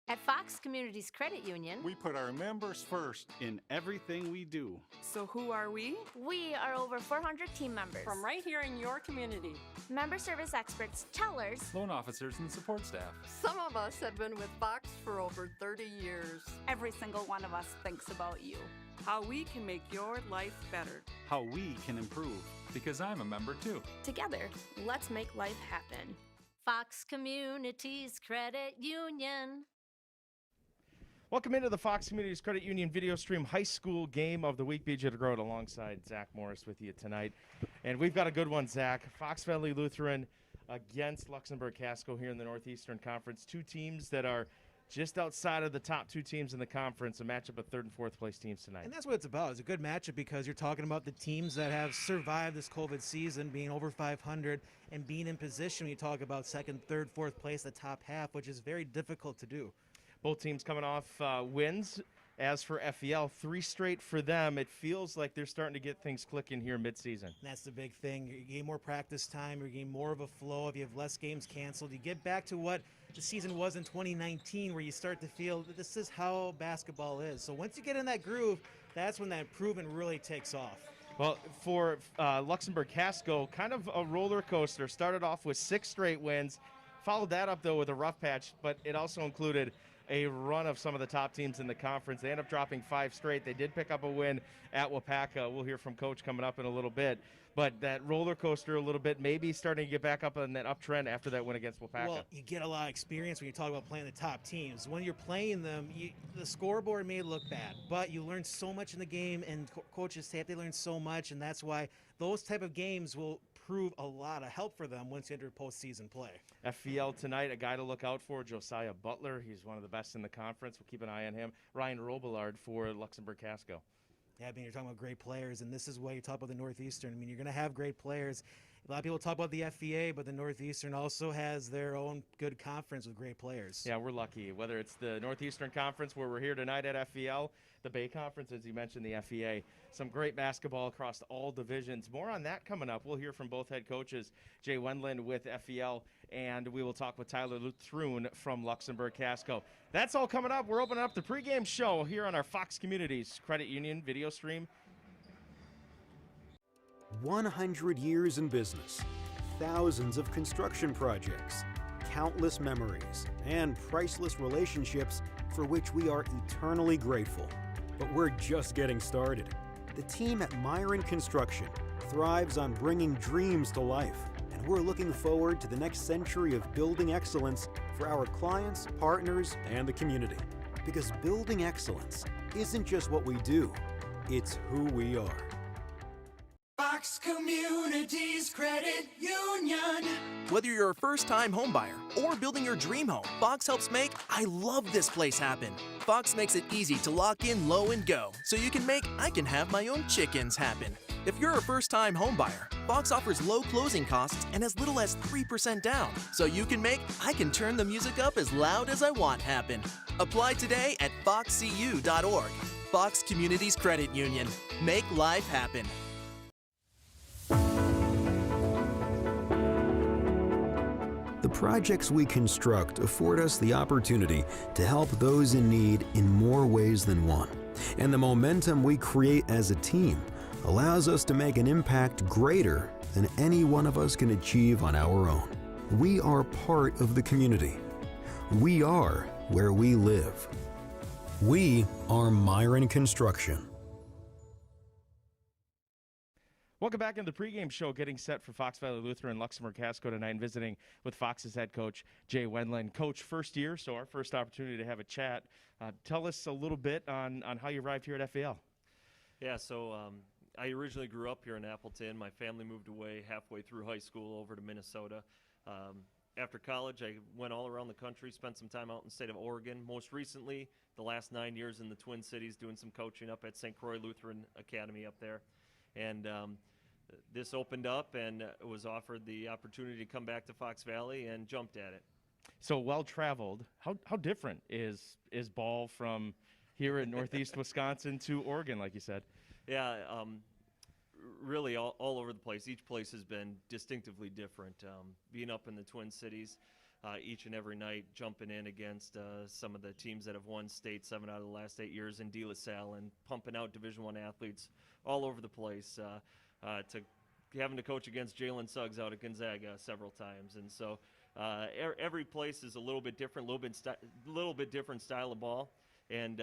At Fox Communities Credit Union, We put our members first in everything we do. So who are we? we are over 400 team members. From right here in your community. Member service experts, tellers, loan officers and support staff. Some of us have been with Fox for over 30 years. Every single one of us thinks about you. How we can make your life better. How we can improve. Because I'm a member too. Together, let's make life happen. Fox Communities Credit Union. Welcome into the Fox Communities Credit Union video stream high school game of the week. BJ DeGroat alongside Zach Morris with you tonight. And we've got a good one, Zach. Fox Valley Lutheran against Luxemburg-Casco here in the Northeastern Conference. Two teams that are just outside of the top two teams in the conference, a matchup of third and fourth place teams tonight. And that's what it's about. It's a good matchup because you're talking about the teams that have survived this COVID season, being over 500 and being in position when you talk about second, third, fourth place, the top half, which is very difficult to do. Both teams coming off wins. As for FVL, 3 straight for them. It feels like they're starting to get things clicking here midseason. And that's the big thing. You gain more practice time. You gain more of a flow. If you have less games canceled, you get back to what the season was in 2019, where you start to feel that this is how basketball is. So once you get in that groove, that's when that improvement really takes off. Well, for Luxemburg-Casco, kind of a roller coaster. Started off with 6 straight wins. Followed that up, though, with a rough patch, but it also included a run of some of the top teams in the conference. They end up dropping 5 straight. They did pick up a win at Wapaka. We'll hear from Coach coming up in a little bit. But that roller coaster a little bit, maybe starting to get back up on that uptrend after that win against Wapaka. Well, you get a lot of experience when you talk about playing the top teams. When you're playing them, the scoreboard may look bad, but you learn so much in the game, and coaches say they learn so much, and that's why those type of games will prove a lot of help for them once you enter postseason play. FVL tonight, a guy to look out for, Josiah Butler. He's one of the best in the conference. We'll keep an eye on him. Ryan Robillard for Luxemburg-Casco. Yeah, I mean, you're talking about great players, and this is why you talk about the Northeastern. I mean, you're going to have great players. A lot of people talk about the FVA, but the Northeastern also has their own good conference with great players. Yeah, we're lucky. Whether it's the Northeastern Conference, where we're here tonight at FVL, the Bay Conference, as you mentioned, the FVA. Some great basketball across all divisions. More on that coming up. We'll hear from both head coaches, Jay Wendland with FVL, and we will talk with Tyler Luthroon from Luxemburg-Casco. That's all coming up. We're opening up the pregame show here on our Fox Communities Credit Union video stream. 100 years in business, thousands of construction projects, countless memories, and priceless relationships for which we are eternally grateful. But we're just getting started. The team at Myron Construction thrives on bringing dreams to life, and we're looking forward to the next century of building excellence for our clients, partners, and the community. Because building excellence isn't just what we do, it's who we are. Fox Communities Credit Union. Whether you're a first-time homebuyer or building your dream home, Fox helps make I love this place happen. Fox makes it easy to lock in low and go, so you can make I can have my own chickens happen. If you're a first-time homebuyer, Fox offers low closing costs and as little as 3% down, so you can make I can turn the music up as loud as I want happen. Apply today at foxcu.org. Fox Communities Credit Union. Make life happen. The projects we construct afford us the opportunity to help those in need in more ways than one. And the momentum we create as a team allows us to make an impact greater than any one of us can achieve on our own. We are part of the community. We are where we live. We are Myron Construction. Welcome back into the pregame show, getting set for Fox Valley Lutheran and Luxemburg-Casco tonight, and visiting with Fox's head coach, Jay Wendland. Coach, first year, so our first opportunity to have a chat. Tell us a little bit on how you arrived here at FVL. Yeah, so I originally grew up here in Appleton. My family moved away halfway through high school over to Minnesota. After college, I went all around the country, spent some time out in the state of Oregon. Most recently, the last 9 years in the Twin Cities, doing some coaching up at St. Croix Lutheran Academy up there. And this opened up and was offered the opportunity to come back to Fox Valley and jumped at it. So well-traveled. How different is ball from here in Northeast Wisconsin to Oregon, like you said? Yeah, really all over the place. Each place has been distinctively different. Being up in the Twin Cities, each and every night, jumping in against some of the teams that have won state 7 out of the last 8 years in De La Salle, and pumping out Division I athletes all over the place, to having to coach against Jalen Suggs out at Gonzaga several times. And so every place is a little bit different, little bit different style of ball. And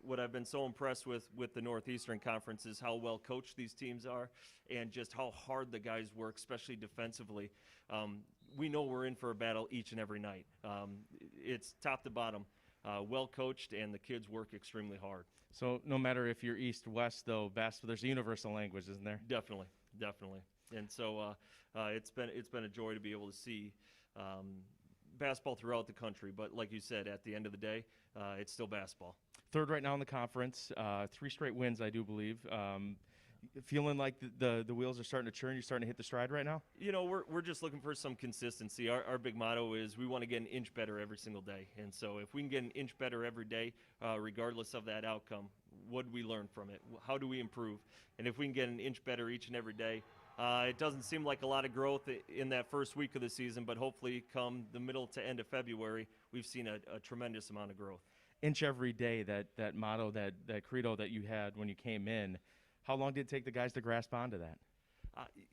what I've been so impressed with the Northeastern Conference is how well coached these teams are, and just how hard the guys work, especially defensively. We know we're in for a battle each and every night. It's top to bottom, well coached, and the kids work extremely hard. So no matter if you're east, west, though, there's a universal language, isn't there? Definitely. And so it's been a joy to be able to see basketball throughout the country. But like you said, at the end of the day, it's still basketball. Third right now in the conference, 3 straight wins, I do believe. Feeling like the wheels are starting to churn, you're starting to hit the stride right now? You know, we're just looking for some consistency. Our big motto is we want to get an inch better every single day. And so if we can get an inch better every day, regardless of that outcome, what do we learn from it? How do we improve? And if we can get an inch better each and every day, it doesn't seem like a lot of growth in that first week of the season, but hopefully come the middle to end of February, we've seen a tremendous amount of growth. Inch every day, that motto, that credo that you had when you came in, how long did it take the guys to grasp onto that?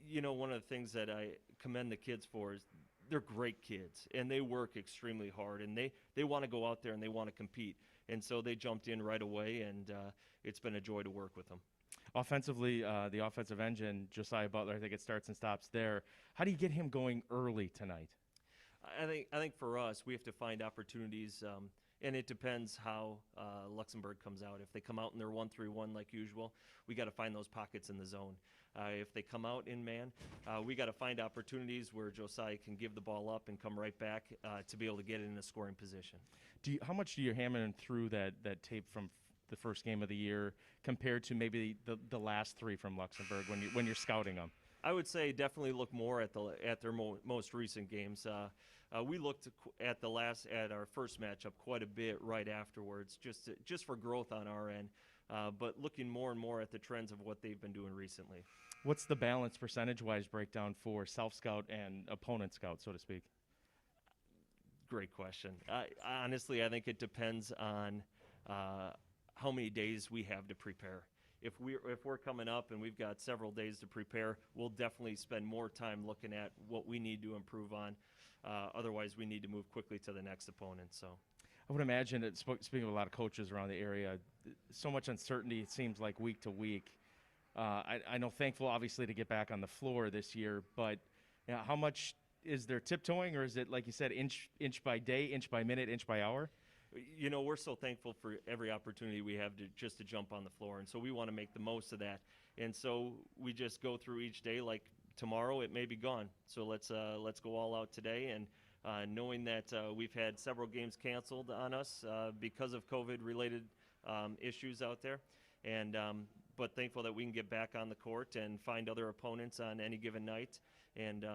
You know, one of the things that I commend the kids for is they're great kids, and they work extremely hard, and they want to go out there and they want to compete. And so they jumped in right away, and it's been a joy to work with them. Offensively, the offensive engine, Josiah Butler, I think it starts and stops there. How do you get him going early tonight? I think for us, we have to find opportunities, and it depends how Luxembourg comes out. If they come out and they're 1-3-1 like usual, we got to find those pockets in the zone. If they come out in man, we got to find opportunities where Josiah can give the ball up and come right back to be able to get it in a scoring position. How much do you hammer through that tape from the first game of the year compared to maybe the last 3 from Luxembourg when you're scouting them? I would say definitely look more at their most recent games. We looked at our first matchup quite a bit right afterwards, just for growth on our end, but looking more and more at the trends of what they've been doing recently. What's the balance percentage-wise breakdown for self-scout and opponent scout, so to speak? Great question. Honestly, I think it depends on how many days we have to prepare. If we're coming up and we've got several days to prepare, we'll definitely spend more time looking at what we need to improve on. Otherwise, we need to move quickly to the next opponent. So, I would imagine that, speaking of a lot of coaches around the area, so much uncertainty, it seems like week to week. I know thankful, obviously, to get back on the floor this year, but how much is there tiptoeing, or is it, like you said, inch by day, inch by minute, inch by hour? You know, we're so thankful for every opportunity we have to jump on the floor, and so we want to make the most of that. And so we just go through each day like tomorrow it may be gone. So let's go all out today, and knowing that we've had several games canceled on us because of COVID-related issues out there, and but thankful that we can get back on the court and find other opponents on any given night, and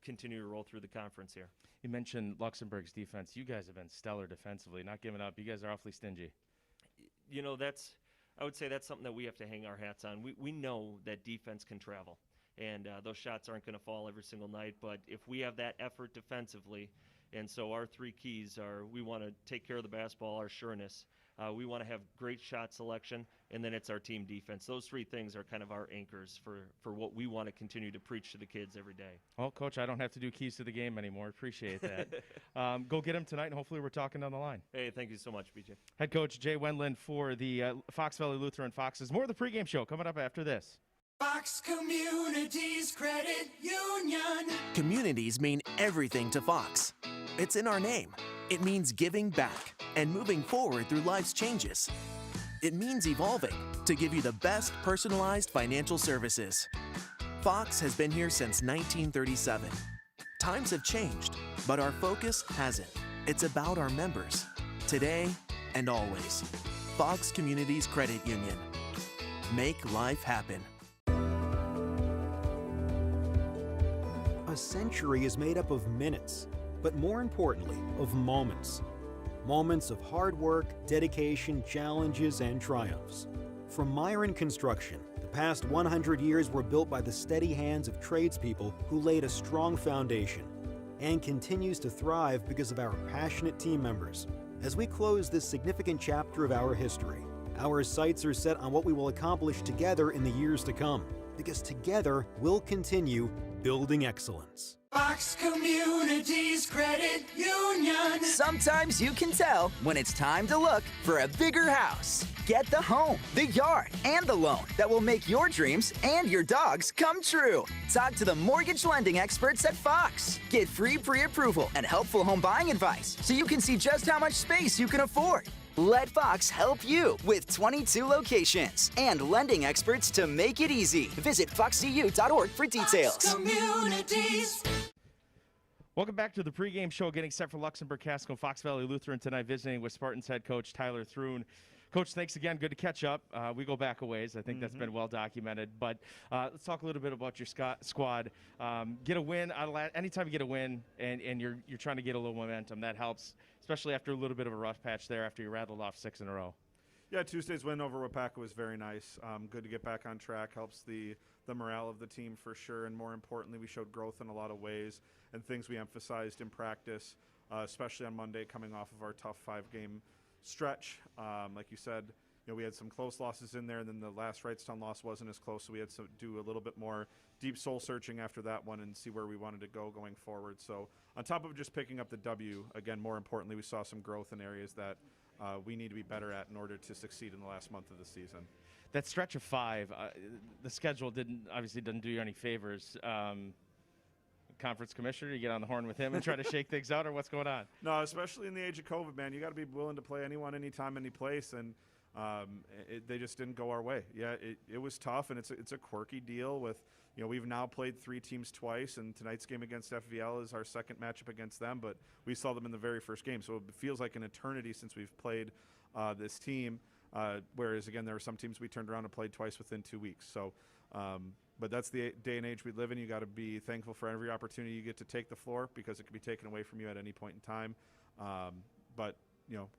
continue to roll through the conference here. You mentioned Luxembourg's defense. You guys have been stellar defensively, not giving up. You guys are awfully stingy. You know, I would say that's something that we have to hang our hats on. We know that defense can travel, and those shots aren't going to fall every single night, but if we have that effort defensively, and so our 3 keys are we want to take care of the basketball, our sureness, we want to have great shot selection, and then it's our team defense. Those 3 things are kind of our anchors for what we want to continue to preach to the kids every day. Well, Coach, I don't have to do keys to the game anymore. Appreciate that. Go get them tonight, and hopefully we're talking down the line. Hey, thank you so much, BJ. Head coach Jay Wendland for the Fox Valley Lutheran Foxes. More of the pregame show coming up after this. Fox Communities Credit Union. Communities mean everything to Fox. It's in our name. It means giving back and moving forward through life's changes. It means evolving to give you the best personalized financial services. Fox has been here since 1937. Times have changed, but our focus hasn't. It's about our members, today and always. Fox Communities Credit Union. Make life happen. A century is made up of minutes, but more importantly, of moments. Moments of hard work, dedication, challenges, and triumphs. From Myron Construction, the past 100 years were built by the steady hands of tradespeople who laid a strong foundation. and continues to thrive because of our passionate team members. As we close this significant chapter of our history, our sights are set on what we will accomplish together in the years to come, because together we'll continue building excellence. Fox Communities Credit Union. Sometimes you can tell when it's time to look for a bigger house. Get the home, the yard, and the loan that will make your dreams and your dog's come true. Talk to the mortgage lending experts at Fox. Get free pre-approval and helpful home buying advice so you can see just how much space you can afford. Let Fox help you with 22 locations and lending experts to make it easy. Visit foxcu.org for details. Fox Communities. Welcome back to the pregame show, getting set for Luxemburg-Casco, Fox Valley Lutheran tonight, visiting with Spartans head coach Tyler Thrun. Coach, thanks again. Good to catch up. We go back a ways. I think that's been well documented. But let's talk a little bit about your squad. Get a win. Anytime you get a win and you're trying to get a little momentum, that helps, especially after a little bit of a rough patch there after you rattled off 6 in a row. Yeah, Tuesday's win over Wapaka was very nice. Good to get back on track. Helps the morale of the team for sure. And more importantly, we showed growth in a lot of ways and things we emphasized in practice, especially on Monday coming off of our tough 5-game stretch. Like you said, we had some close losses in there, and then the last Wrightstown loss wasn't as close, so we had to do a little bit more deep soul searching after that one and see where we wanted to go going forward. So on top of just picking up the W, again, more importantly, we saw some growth in areas that we need to be better at in order to succeed in the last month of the season. That stretch of 5, the schedule obviously didn't do you any favors. Conference commissioner, you get on the horn with him and try to shake things out, or what's going on? No, especially in the age of COVID, man, you got to be willing to play anyone, anytime, any place, and they just didn't go our way. Yeah, it was tough, and it's a quirky deal with, we've now played 3 teams twice, and tonight's game against FVL is our second matchup against them, but we saw them in the very first game, so it feels like an eternity since we've played this team, whereas, again, there were some teams we turned around and played twice within 2 weeks. So, but that's the day and age we live in. You got to be thankful for every opportunity you get to take the floor, because it can be taken away from you at any point in time. But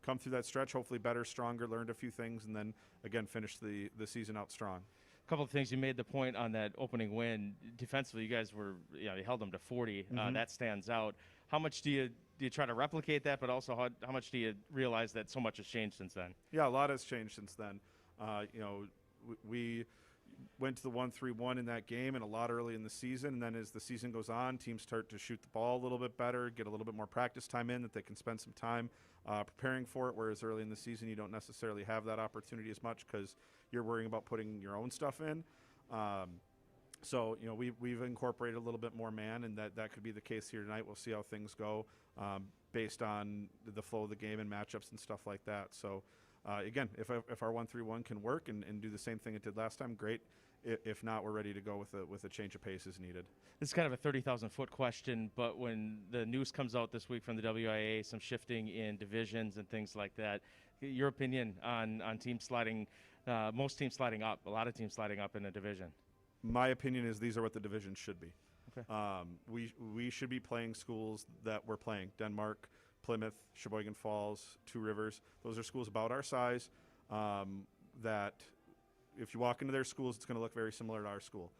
come through that stretch, hopefully better, stronger, learned a few things, and then again finish the season out strong. A couple of things. You made the point on that opening win. Defensively, you guys were, you held them to 40. That stands out. How much do you try to replicate that, but also how much do you realize that so much has changed since then? Yeah, a lot has changed since then. We went to the 1-3-1 in that game, and a lot early in the season, and then as the season goes on, teams start to shoot the ball a little bit better, get a little bit more practice time in that they can spend some time preparing for it, whereas early in the season you don't necessarily have that opportunity as much because you're worrying about putting your own stuff in. So we've incorporated a little bit more man, and that could be the case here tonight. We'll see how things go based on the flow of the game and matchups and stuff like that. So again, if our 1-3-1 can work and do the same thing it did last time, great. If not, we're ready to go with a change of pace as needed. This is kind of a 30,000-foot question, but when the news comes out this week from the WIA, some shifting in divisions and things like that, your opinion on teams sliding, most teams sliding up, a lot of teams sliding up in a division? My opinion is these are what the divisions should be. Okay. We should be playing schools that we're playing. Denmark, Plymouth, Sheboygan Falls, Two Rivers. Those are schools about our size that if you walk into their schools, it's going to look very similar to our school.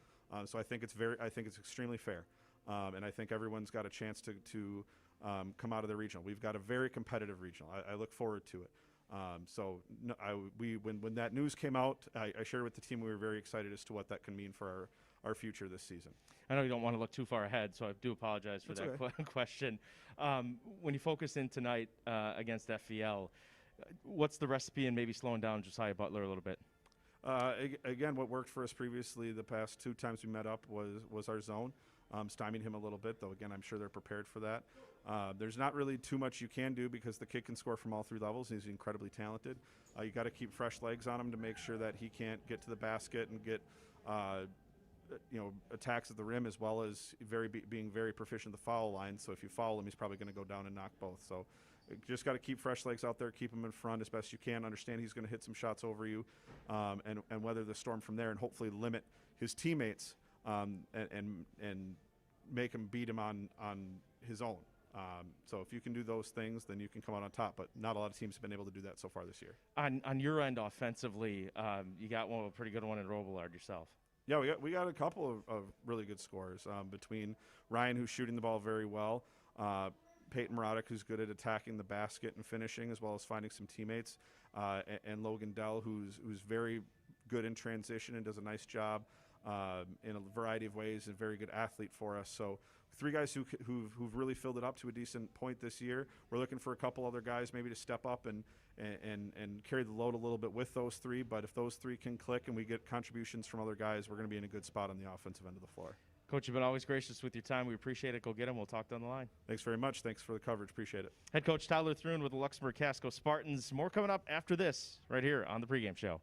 So I think it's extremely fair, and I think everyone's got a chance to come out of the regional. We've got a very competitive regional. I look forward to it. When that news came out, I shared with the team we were very excited as to what that can mean for our future this season. I know you don't want to look too far ahead, so I do apologize for that question. When you focus in tonight against FVL, what's the recipe in maybe slowing down Josiah Butler a little bit? Again, what worked for us previously the past 2 times we met up was our zone. Stymied him a little bit, though again, I'm sure they're prepared for that. There's not really too much you can do because the kid can score from all 3 levels. He's incredibly talented. You got to keep fresh legs on him to make sure that he can't get to the basket and get attacks at the rim, as well as being very proficient at the foul line. So if you foul him, he's probably going to go down and knock both. So you just got to keep fresh legs out there, keep him in front as best you can. Understand he's going to hit some shots over you, and weather the storm from there, and hopefully limit his teammates and make him beat him on his own. So if you can do those things, then you can come out on top. But not a lot of teams have been able to do that so far this year. On your end offensively, you got a pretty good one in Robillard yourself. Yeah, we got a couple of really good scorers between Ryan, who's shooting the ball very well, Peyton Marotic, who's good at attacking the basket and finishing, as well as finding some teammates, and Logan Dell, who's very good in transition and does a nice job in a variety of ways, and a very good athlete for us. So 3 guys who've really filled it up to a decent point this year. We're looking for a couple other guys maybe to step up and carry the load a little bit with those 3. But if those 3 can click and we get contributions from other guys, we're going to be in a good spot on the offensive end of the floor. Coach, you've been always gracious with your time. We appreciate it. Go get them. We'll talk down the line. Thanks very much. Thanks for the coverage. Appreciate it. Head coach Tyler Thrun with the Luxemburg-Casco Spartans. More coming up after this right here on the pregame show.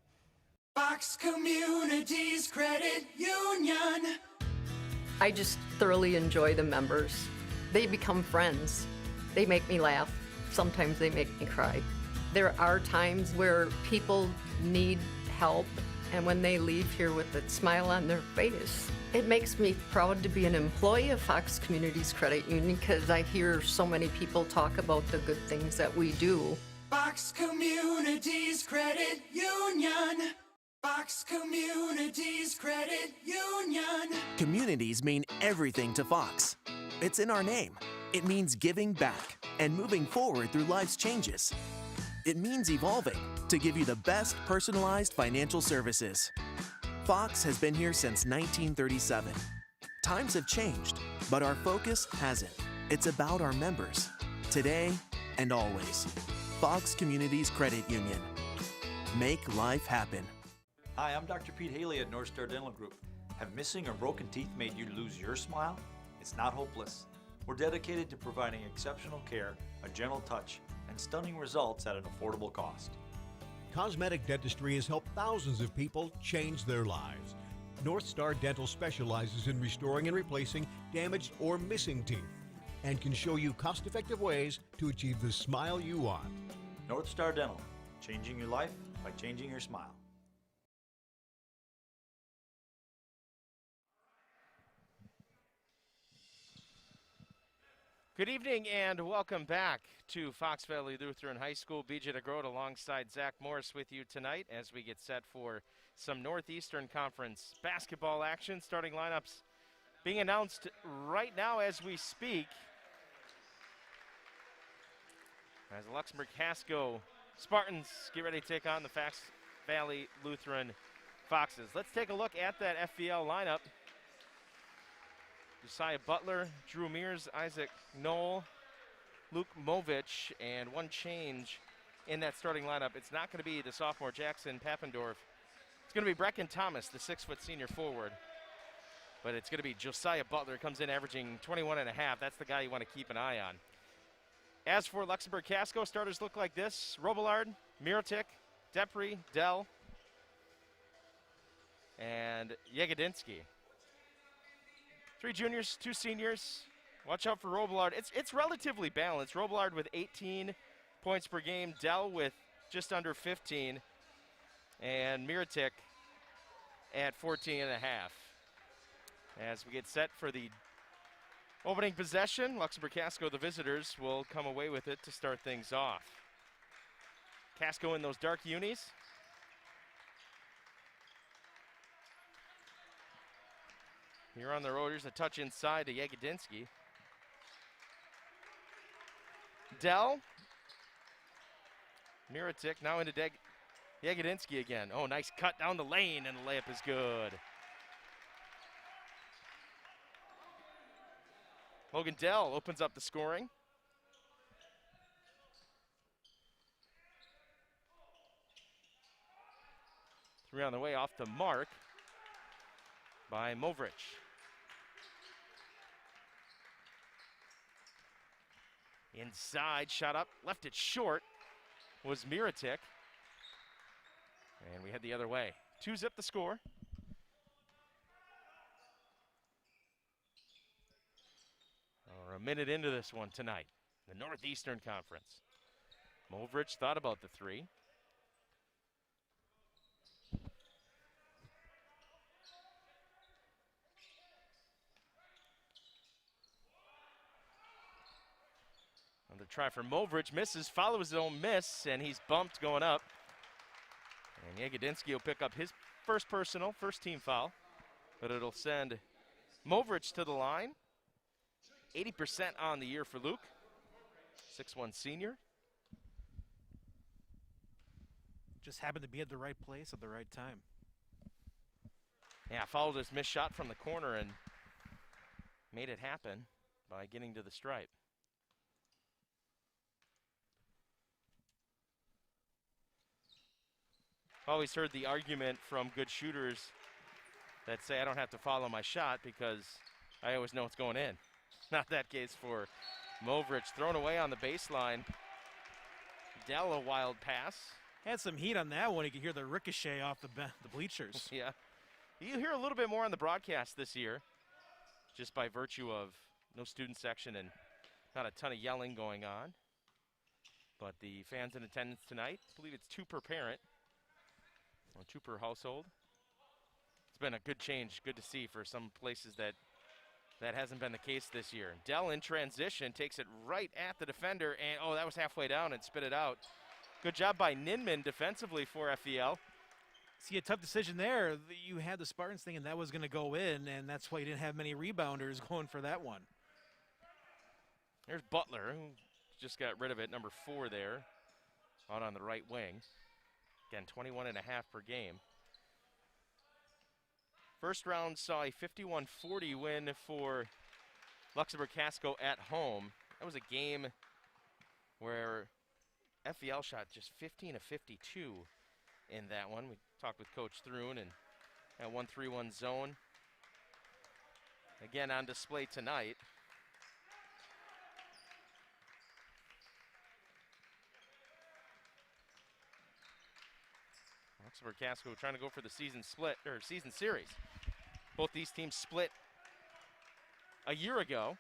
Fox Communities Credit Union. I just thoroughly enjoy the members. They become friends. They make me laugh. Sometimes they make me cry. There are times where people need help, and when they leave here with a smile on their face, it makes me proud to be an employee of Fox Communities Credit Union because I hear so many people talk about the good things that we do. Fox Communities Credit Union. Fox Communities Credit Union. Communities mean everything to Fox. It's in our name. It means giving back and moving forward through life's changes. It means evolving to give you the best personalized financial services. Fox has been here since 1937. Times have changed, but our focus hasn't. It's about our members, today and always. Fox Communities Credit Union. Make life happen. Hi, I'm Dr. Pete Haley at North Star Dental Group. Have missing or broken teeth made you lose your smile? It's not hopeless. We're dedicated to providing exceptional care, a gentle touch, and stunning results at an affordable cost. Cosmetic dentistry has helped thousands of people change their lives. North Star Dental specializes in restoring and replacing damaged or missing teeth and can show you cost-effective ways to achieve the smile you want. North Star Dental, changing your life by changing your smile. Good evening and welcome back to Fox Valley Lutheran High School. BJ DeGroat alongside Zach Morris with you tonight as we get set for some Northeastern Conference basketball action. Starting lineups being announced right now as we speak. As the Luxemburg-Casco Spartans get ready to take on the Fox Valley Lutheran Foxes. Let's take a look at that FVL lineup. Josiah Butler, Drew Mears, Isaac Knoll, Luke Movich, and one change in that starting lineup. It's not going to be the sophomore Jackson Pappendorf. It's going to be Brecken Thomas, the 6-foot senior forward. But it's going to be Josiah Butler, comes in averaging 21.5. That's the guy you want to keep an eye on. As for Luxemburg-Casco, starters look like this. Robillard, Mirotic, Depri, Dell, and Yegedinsky. 3 juniors, 2 seniors. Watch out for Robillard. It's relatively balanced. Robillard with 18 points per game. Dell with just under 15. And Mirotic at 14.5. As we get set for the opening possession, Luxemburg-Casco, the visitors, will come away with it to start things off. Casco in those dark unis. Here on the road, here's a touch inside to Yegedinsky. Dell. Mirotic now into Yegedinsky again. Oh, nice cut down the lane, and the layup is good. Logan Dell opens up the scoring. Three on the way off the mark by Movrich. Inside, shot up, left it short, was Mirotic. And we head the other way. 2-zip the score. We're a minute into this one tonight, the Northeastern Conference. Movrich thought about the 3. Another try for Movrich, misses, follows his own miss, and he's bumped going up. And Yegedinsky will pick up his first team foul, but it'll send Movrich to the line. 80% on the year for Luke, 6'1" senior. Just happened to be at the right place at the right time. Yeah, followed his missed shot from the corner and made it happen by getting to the stripe. Always heard the argument from good shooters that say I don't have to follow my shot because I always know it's going in. Not that case for Movrich. Thrown away on the baseline. Dell, a wild pass. Had some heat on that one. You could hear the ricochet off the bleachers. Yeah. You hear a little bit more on the broadcast this year, just by virtue of no student section and not a ton of yelling going on. But the fans in attendance tonight, I believe it's 2 per parent, or 2 per household. It's been a good change, good to see for some places that hasn't been the case this year. Dell in transition takes it right at the defender, and oh, that was halfway down and spit it out. Good job by Ninman defensively for FVL. See, a tough decision there. You had the Spartans thinking that was going to go in, and that's why you didn't have many rebounders going for that one. There's Butler, who just got rid of it, number 4 there, out on the right wing. Again, 21.5 per game. First round saw a 51-40 win for Luxemburg-Casco at home. That was a game where FVL shot just 15 of 52 in that one. We talked with Coach Thrun, and that 1-3-1 zone again on display tonight. Luxemburg-Casco trying to go for the season split, or season series. Both these teams split a year ago.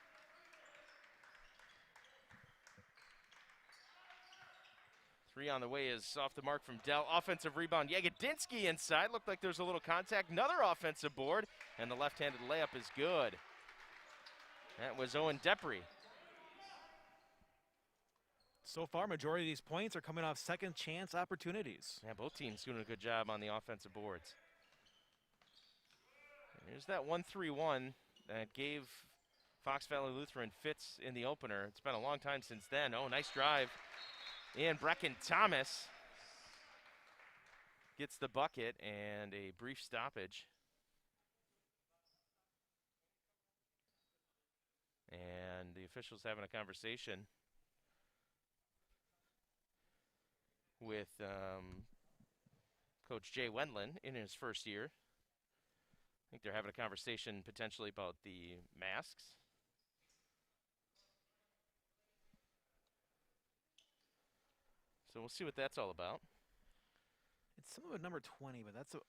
Three on the way is off the mark from Dell. Offensive rebound, Yagodinsky inside. Looked like there's a little contact. Another offensive board, and the left-handed layup is good. That was Owen Depre. So far, majority of these points are coming off second chance opportunities. Yeah, both teams doing a good job on the offensive boards. And here's that 1-3-1 that gave Fox Valley Lutheran fits in the opener. It's been a long time since then. Oh, nice drive. And Brecken Thomas gets the bucket and a brief stoppage. And the officials having a conversation with Coach Jay Wendland in his first year. I think they're having a conversation potentially about the masks. So we'll see what that's all about. It's some of it number 20, but that's the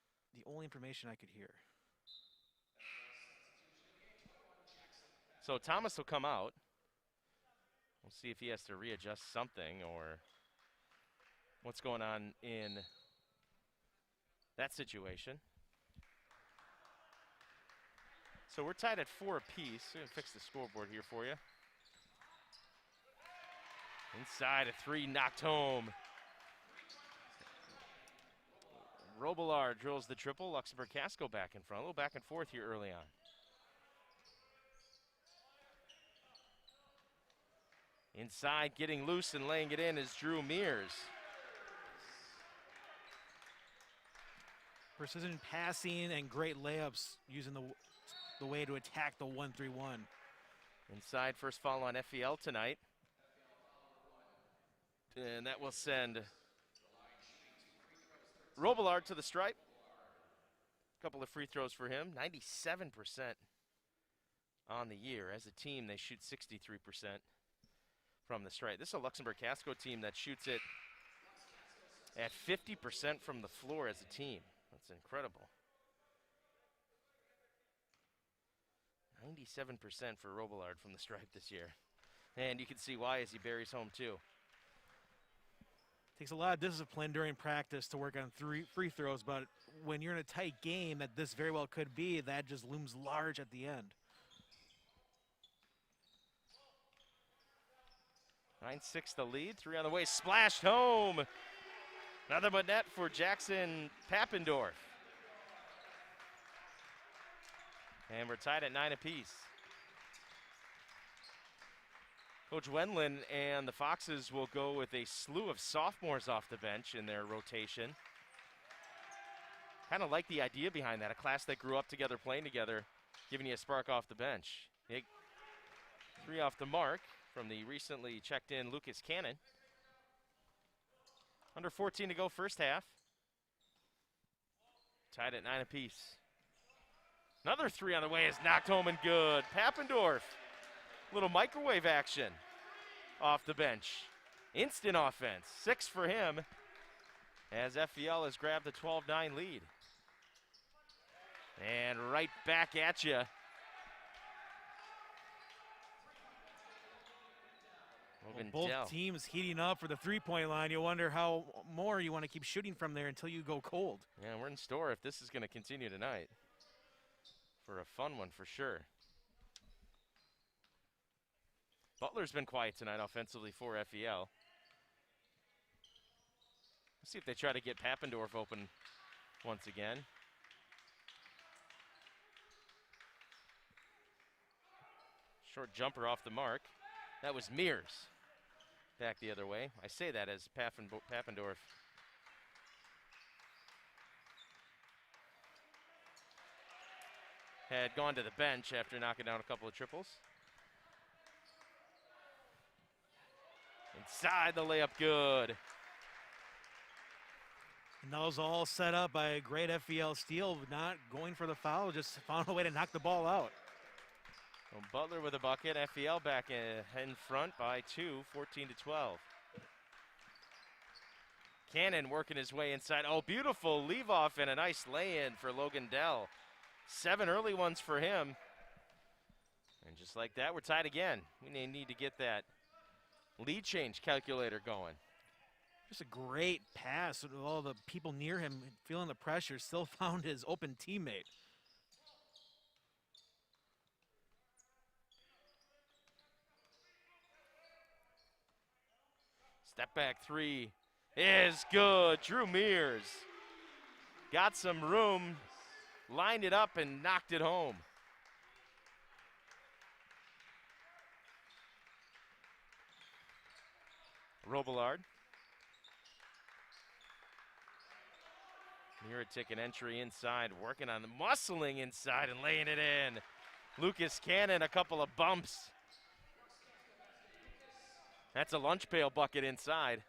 only information I could hear. So Thomas will come out. We'll see if he has to readjust something or what's going on in that situation. So we're tied at 4 apiece. We're going to fix the scoreboard here for you. Inside, a 3 knocked home. Robillard drills the triple. Luxemburg-Casco back in front. A little back and forth here early on. Inside, getting loose and laying it in is Drew Mears. Precision passing and great layups using the way to attack the 1-3-1. Inside, first foul on FVL tonight. And that will send Robillard to the stripe. A couple of free throws for him. 97% on the year. As a team, they shoot 63% from the stripe. This is a Luxemburg-Casco team that shoots it at 50% from the floor as a team. That's incredible. 97% for Robillard from the stripe this year. And you can see why as he buries home too. Takes a lot of discipline during practice to work on free throws, but when you're in a tight game that this very well could be, that just looms large at the end. 9-6 the lead, 3 on the way, splashed home. Nothing but net for Jackson Pappendorf. And we're tied at 9 apiece. Coach Wendland and the Foxes will go with a slew of sophomores off the bench in their rotation. Kind of like the idea behind that, a class that grew up together, playing together, giving you a spark off the bench. 3 off the mark from the recently checked in Lucas Cannon. Under 14 to go first half. Tied at 9 apiece. Another 3 on the way is knocked home and good. Pappendorf, little microwave action off the bench. Instant offense, 6 for him as FVL has grabbed the 12-9 lead. And right back at you. Both teams heating up for the three-point line. You wonder how more you want to keep shooting from there until you go cold. Yeah, we're in store if this is going to continue tonight. For a fun one for sure. Butler's been quiet tonight offensively for FVL. Let's see if they try to get Pappendorf open once again. Short jumper off the mark. That was Mears. Back the other way. I say that as Pappendorf had gone to the bench after knocking down a couple of triples. Inside the layup, good. And that was all set up by a great FVL steal, not going for the foul, just found a way to knock the ball out. Well, Butler with a bucket, FVL back in front by 2, 14-12. Cannon working his way inside. Oh, beautiful leave off and a nice lay-in for Logan Dell. 7 early ones for him. And just like that, we're tied again. We need to get that lead change calculator going. Just a great pass with all the people near him feeling the pressure, still found his open teammate. Step back 3 is good. Drew Mears got some room, lined it up and knocked it home. Robillard. Miritic an entry inside, working on the muscling inside and laying it in. Lucas Cannon, a couple of bumps. That's a lunch pail bucket inside.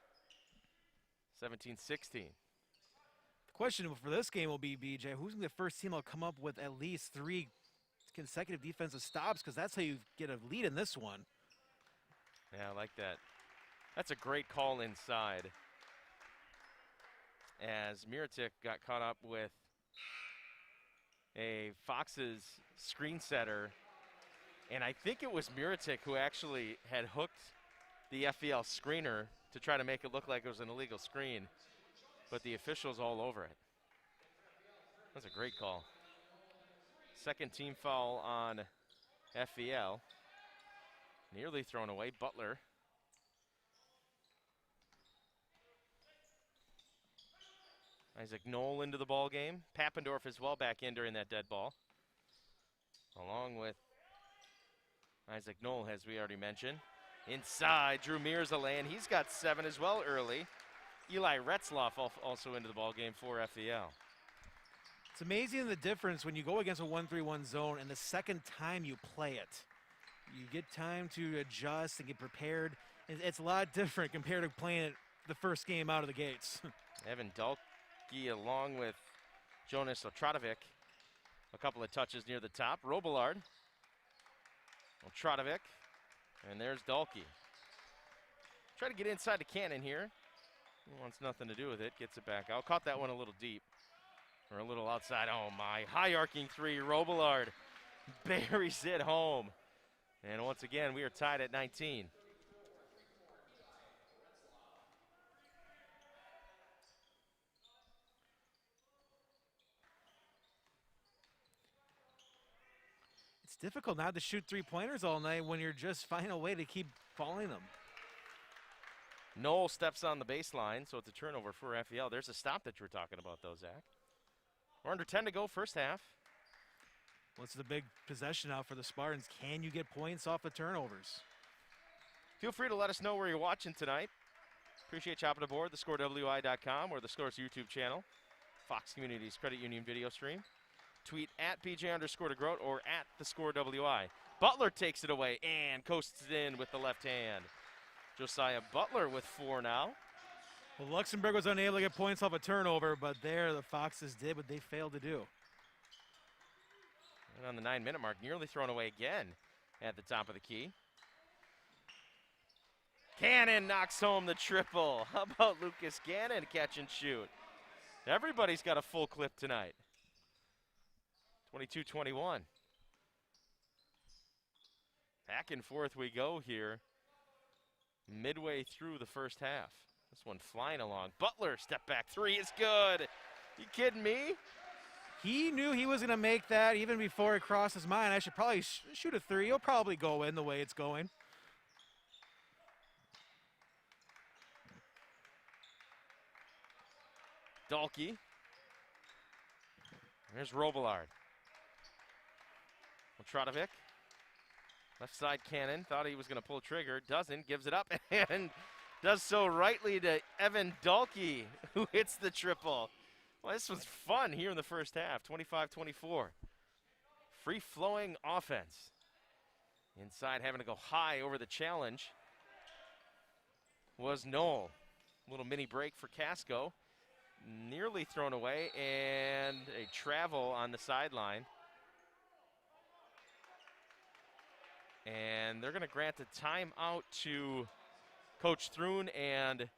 17-16. The question for this game will be, BJ, who's the first team will come up with at least 3 consecutive defensive stops, because that's how you get a lead in this one. Yeah, I like that. That's a great call inside. As Miritic got caught up with a Fox's screen setter. And I think it was Miritic who actually had hooked the FVL screener to try to make it look like it was an illegal screen. But the officials all over it. That's a great call. Second team foul on FVL. Nearly thrown away. Butler. Isaac Knoll into the ball game. Pappendorf as well back in during that dead ball. Along with Isaac Knoll, as we already mentioned. Inside, Drew Mears a lay, and he's got 7 as well early. Eli Retzloff also into the ball game for FVL. It's amazing the difference when you go against a 1-3-1 zone and the second time you play it. You get time to adjust and get prepared. It's a lot different compared to playing it the first game out of the gates. Evan Dalkey along with Jonas Otradovic. A couple of touches near the top. Robillard. Otradovic. And there's Dalkey. Try to get inside the cannon here. He wants nothing to do with it. Gets it back out. Caught that one a little deep. Or a little outside. Oh my. High arcing 3. Robillard buries it home. And once again, we are tied at 19. It's difficult not to shoot 3-pointers all night when you're just finding a way to keep falling them. Knoll steps on the baseline, so it's a turnover for FVL. There's a stop that you were talking about, though, Zach. We're under 10 to go first half. What's the big possession now for the Spartans? Can you get points off the turnovers? Feel free to let us know where you're watching tonight. Appreciate you hopping aboard thescorewi.com or the Score's YouTube channel. Fox Communities Credit Union video stream. Tweet at PJ_DeGroat or at thescorewi. Butler takes it away and coasts it in with the left hand. Josiah Butler with 4 now. Well, Luxembourg was unable to get points off a turnover, but there the Foxes did what they failed to do. And on the 9-minute mark, nearly thrown away again at the top of the key. Gannon knocks home the triple. How about Lucas Gannon catch and shoot? Everybody's got a full clip tonight. 22-21. Back and forth we go here. Midway through the first half. This one flying along. Butler, step back 3 is good. You kidding me? He knew he was going to make that even before it crossed his mind. I should probably shoot a 3. He'll probably go in the way it's going. Dalkey. There's Robillard. Tradovic. Left side cannon. Thought he was going to pull trigger. Doesn't. Gives it up and does so rightly to Evan Dalkey, who hits the triple. Well, this was fun here in the first half. 25-24. Free-flowing offense. Inside, having to go high over the challenge was Knoll. Little mini break for Casco. Nearly thrown away, and a travel on the sideline. And they're going to grant a timeout to Coach Thrun and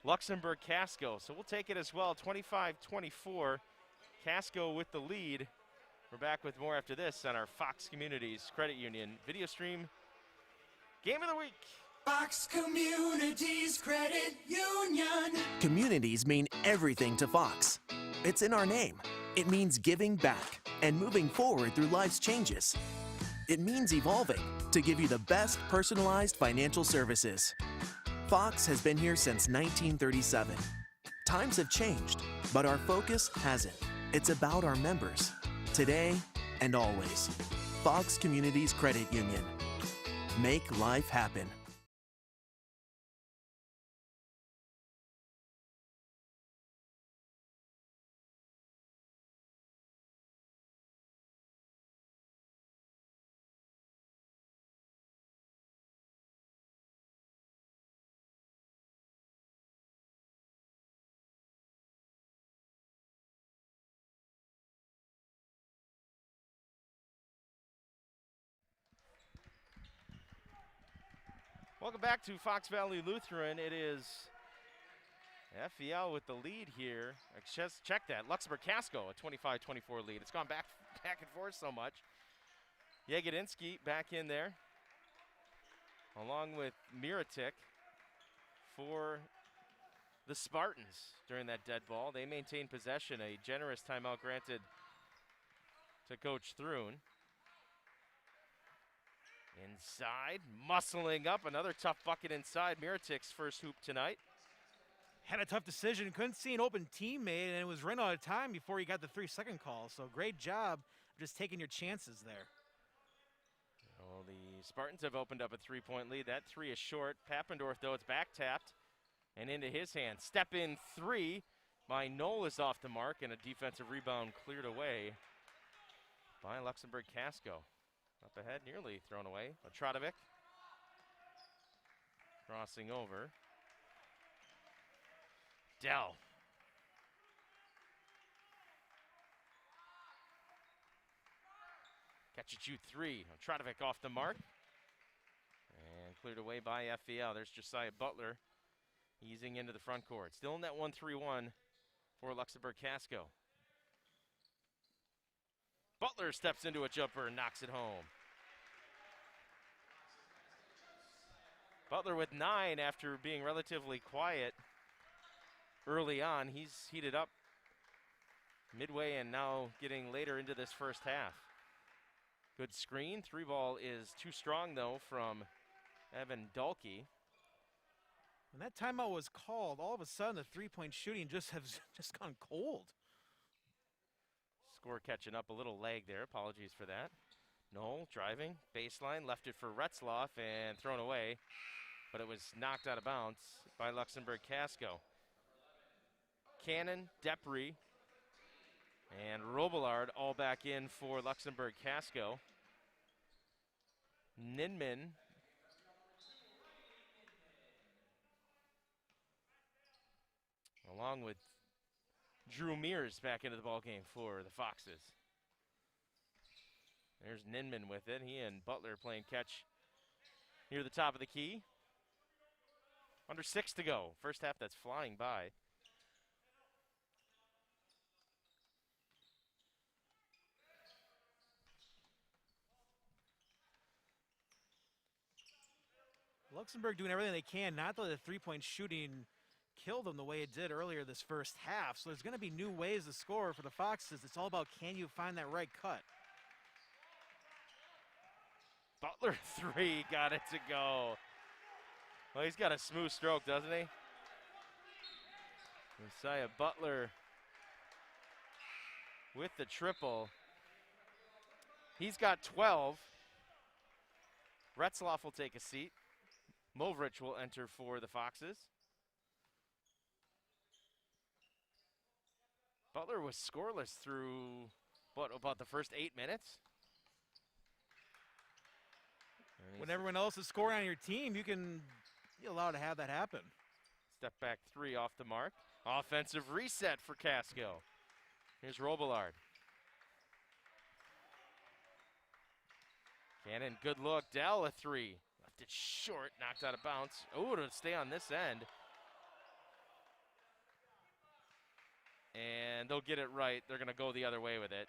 Luxemburg-Casco. So we'll take it as well. 25-24. Casco with the lead. We're back with more after this on our Fox Communities Credit Union video stream. Game of the week. Fox Communities Credit Union. Communities mean everything to Fox. It's in our name. It means giving back and moving forward through life's changes. It means evolving to give you the best personalized financial services. Fox has been here since 1937. Times have changed, but our focus hasn't. It's about our members, today and always. Fox Communities Credit Union. Make life happen. Welcome back to Fox Valley Lutheran. It is FVL with the lead here. Just check that. Luxemburg-Casco, a 25-24 lead. It's gone back and forth so much. Yegedinsky back in there, along with Miratic for the Spartans during that dead ball. They maintain possession, a generous timeout granted to Coach Thrun. Inside, muscling up, another tough bucket inside. Miratic's first hoop tonight. Had a tough decision, couldn't see an open teammate, and it was run out of time before he got the 3-second call. So great job just taking your chances there. Well, the Spartans have opened up a 3-point lead. That 3 is short. Pappendorf, though, it's back tapped and into his hand. Step in 3 by Knoll is off the mark, and a defensive rebound cleared away by Luxemburg-Casco. Up ahead, nearly thrown away. Tradovic crossing over. Dell. Catch and shoot 3. Tradovic off the mark. And cleared away by FVL. There's Josiah Butler easing into the front court. Still in that 1-3-1 for Luxemburg-Casco. Butler steps into a jumper and knocks it home. Butler with 9 after being relatively quiet early on. He's heated up midway and now getting later into this first half. Good screen. 3-ball is too strong, though, from Evan Dalkey. When that timeout was called, all of a sudden the 3-point shooting just has just gone cold. Score catching up, a little lag there. Apologies for that. No, driving, baseline, left it for Retzloff and thrown away, but it was knocked out of bounds by Luxemburg-Casco. Cannon, Depri, and Robillard all back in for Luxemburg-Casco. Ninman along with Drew Mears back into the ballgame for the Foxes. There's Ninman with it. He and Butler playing catch near the top of the key. Under 6 to go. First half that's flying by. Luxembourg doing everything they can not to let the three-point shooting kill them the way it did earlier this first half. So there's going to be new ways to score for the Foxes. It's all about, can you find that right cut? Butler 3, got it to go. Well, he's got a smooth stroke, doesn't he? Messiah Butler with the triple. He's got 12. Retzloff will take a seat. Movrich will enter for the Foxes. Butler was scoreless through, what, about the first 8 minutes? When everyone else is scoring on your team, you can be allowed to have that happen. Step back 3 off the mark. Offensive reset for Casco. Here's Robillard. Cannon, good look. Dell a 3. Left it short, knocked out of bounds. Oh, to stay on this end. And they'll get it right. They're going to go the other way with it,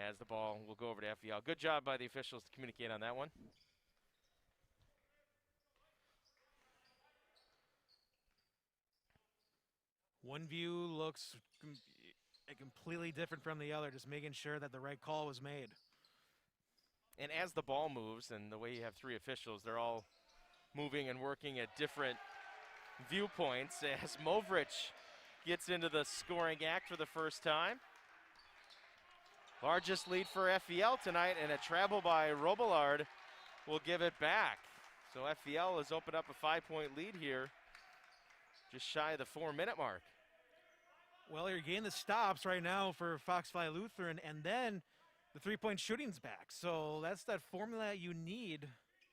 as the ball will go over to FVL. Good job by the officials to communicate on that one. One view looks completely different from the other, just making sure that the right call was made. And as the ball moves, and the way you have 3 officials, they're all moving and working at different viewpoints as Movrich gets into the scoring act for the first time. Largest lead for FVL tonight, and a travel by Robillard will give it back. So FVL has opened up a 5-point lead here, just shy of the 4-minute mark. Well, you're getting the stops right now for Fox Fly Lutheran, and then the three-point shooting's back. So that's that formula that you need to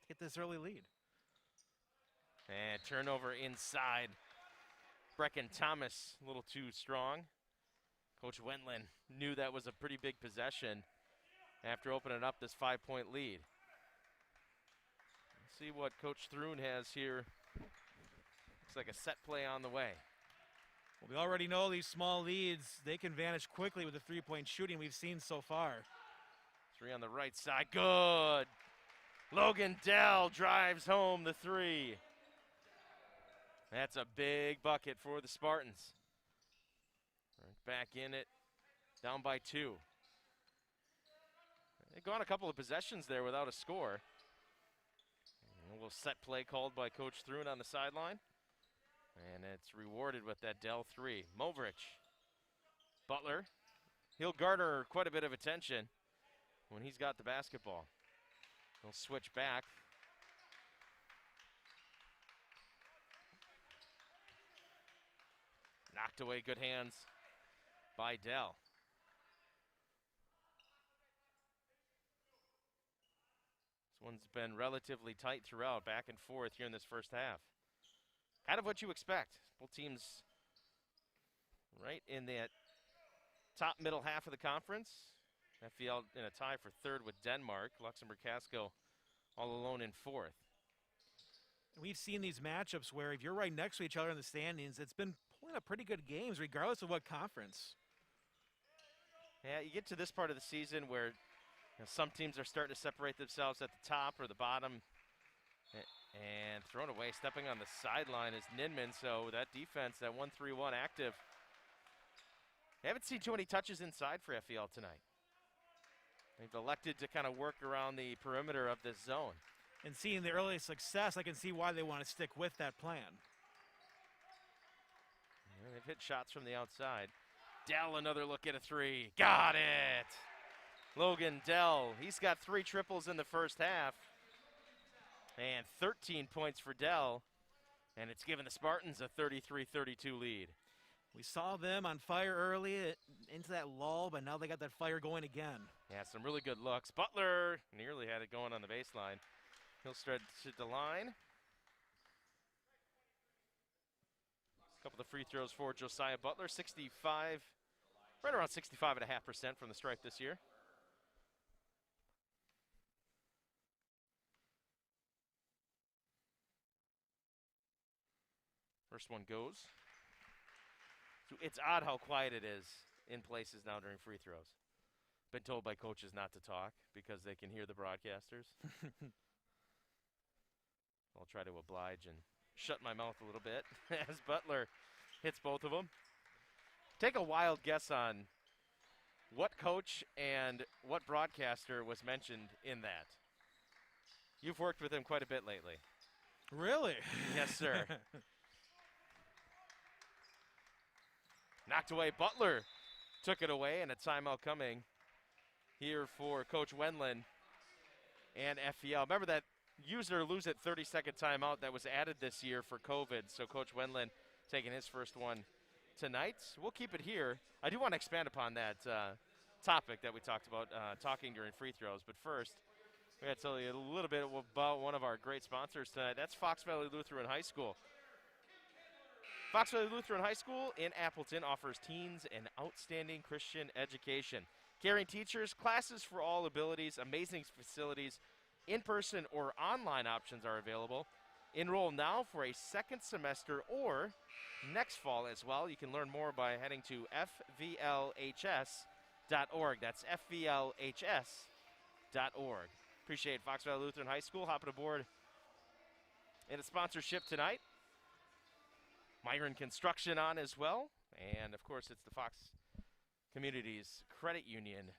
get this early lead. And turnover inside. Brecken Thomas a little too strong. Coach Wendland knew that was a pretty big possession after opening up this 5-point lead. Let's see what Coach Thrun has here. Looks like a set play on the way. Well, we already know these small leads, they can vanish quickly with the three-point shooting we've seen so far. 3 on the right side, good. Logan Dell drives home the 3. That's a big bucket for the Spartans. Back in it, down by 2. They've gone a couple of possessions there without a score. A little set play called by Coach Thrun on the sideline. And it's rewarded with that Dell 3. Movrich, Butler. He'll garner quite a bit of attention when he's got the basketball. He'll switch back. Knocked away, good hands by Dell. This one's been relatively tight throughout, back and forth here in this first half. Kind of what you expect. Both teams right in that top middle half of the conference. FVL in a tie for 3rd with Denmark. Luxemburg-Casco all alone in 4th. We've seen these matchups where if you're right next to each other in the standings, it's been pulling up pretty good games regardless of what conference. Yeah, you get to this part of the season where some teams are starting to separate themselves at the top or the bottom. And thrown away, stepping on the sideline is Ninman, so that defense, that 1-3-1 active. Haven't seen too many touches inside for FVL tonight. They've elected to kind of work around the perimeter of this zone. And seeing the early success, I can see why they want to stick with that plan. They've hit shots from the outside. Dell, another look at a 3. Got it! Logan Dell, he's got 3 triples in the first half. And 13 points for Dell. And it's given the Spartans a 33-32 lead. We saw them on fire early into that lull, but now they got that fire going again. Yeah, some really good looks. Butler nearly had it going on the baseline. He'll stretch to the line. A couple of free throws for Josiah Butler. 65, right around 65.5% from the stripe this year. First one goes. So it's odd how quiet it is in places now during free throws. Been told by coaches not to talk because they can hear the broadcasters. I'll try to oblige and shut my mouth a little bit as Butler hits both of them. Take a wild guess on what coach and what broadcaster was mentioned in that. You've worked with him quite a bit lately. Really? Yes, sir. Knocked away. Butler took it away, and a timeout coming here for Coach Wendland and FVL. Remember that use it or lose it 30-second timeout that was added this year for COVID. So Coach Wendland taking his first one tonight. We'll keep it here. I do want to expand upon that topic that we talked about, talking during free throws. But first, we got to tell you a little bit about one of our great sponsors tonight. That's Fox Valley Lutheran High School. Fox Valley Lutheran High School in Appleton offers teens an outstanding Christian education. Caring teachers, classes for all abilities, amazing facilities, in-person or online options are available. Enroll now for a second semester or next fall as well. You can learn more by heading to fvlhs.org. That's fvlhs.org. Appreciate Fox Valley Lutheran High School hopping aboard in a sponsorship tonight. Myron Construction on as well. And, of course, it's the Fox Communities Credit Union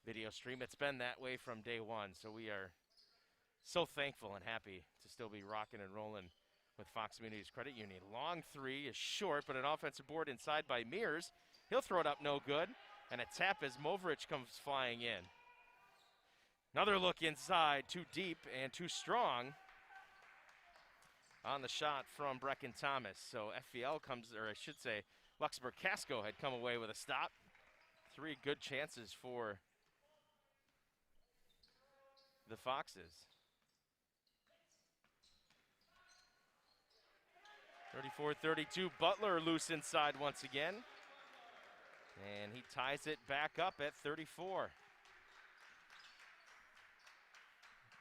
video stream. It's been that way from day one, so we are so thankful and happy to still be rocking and rolling with Fox Communities Credit Union. Long three is short, but an offensive board inside by Mears. He'll throw it up no good, and a tap as Moverich comes flying in. Another look inside, too deep and too strong on the shot from Brecken Thomas. So FVL comes, or I should say, Luxemburg-Casco had come away with a stop. 3 good chances for the Foxes. 34-32, Butler loose inside once again. And he ties it back up at 34.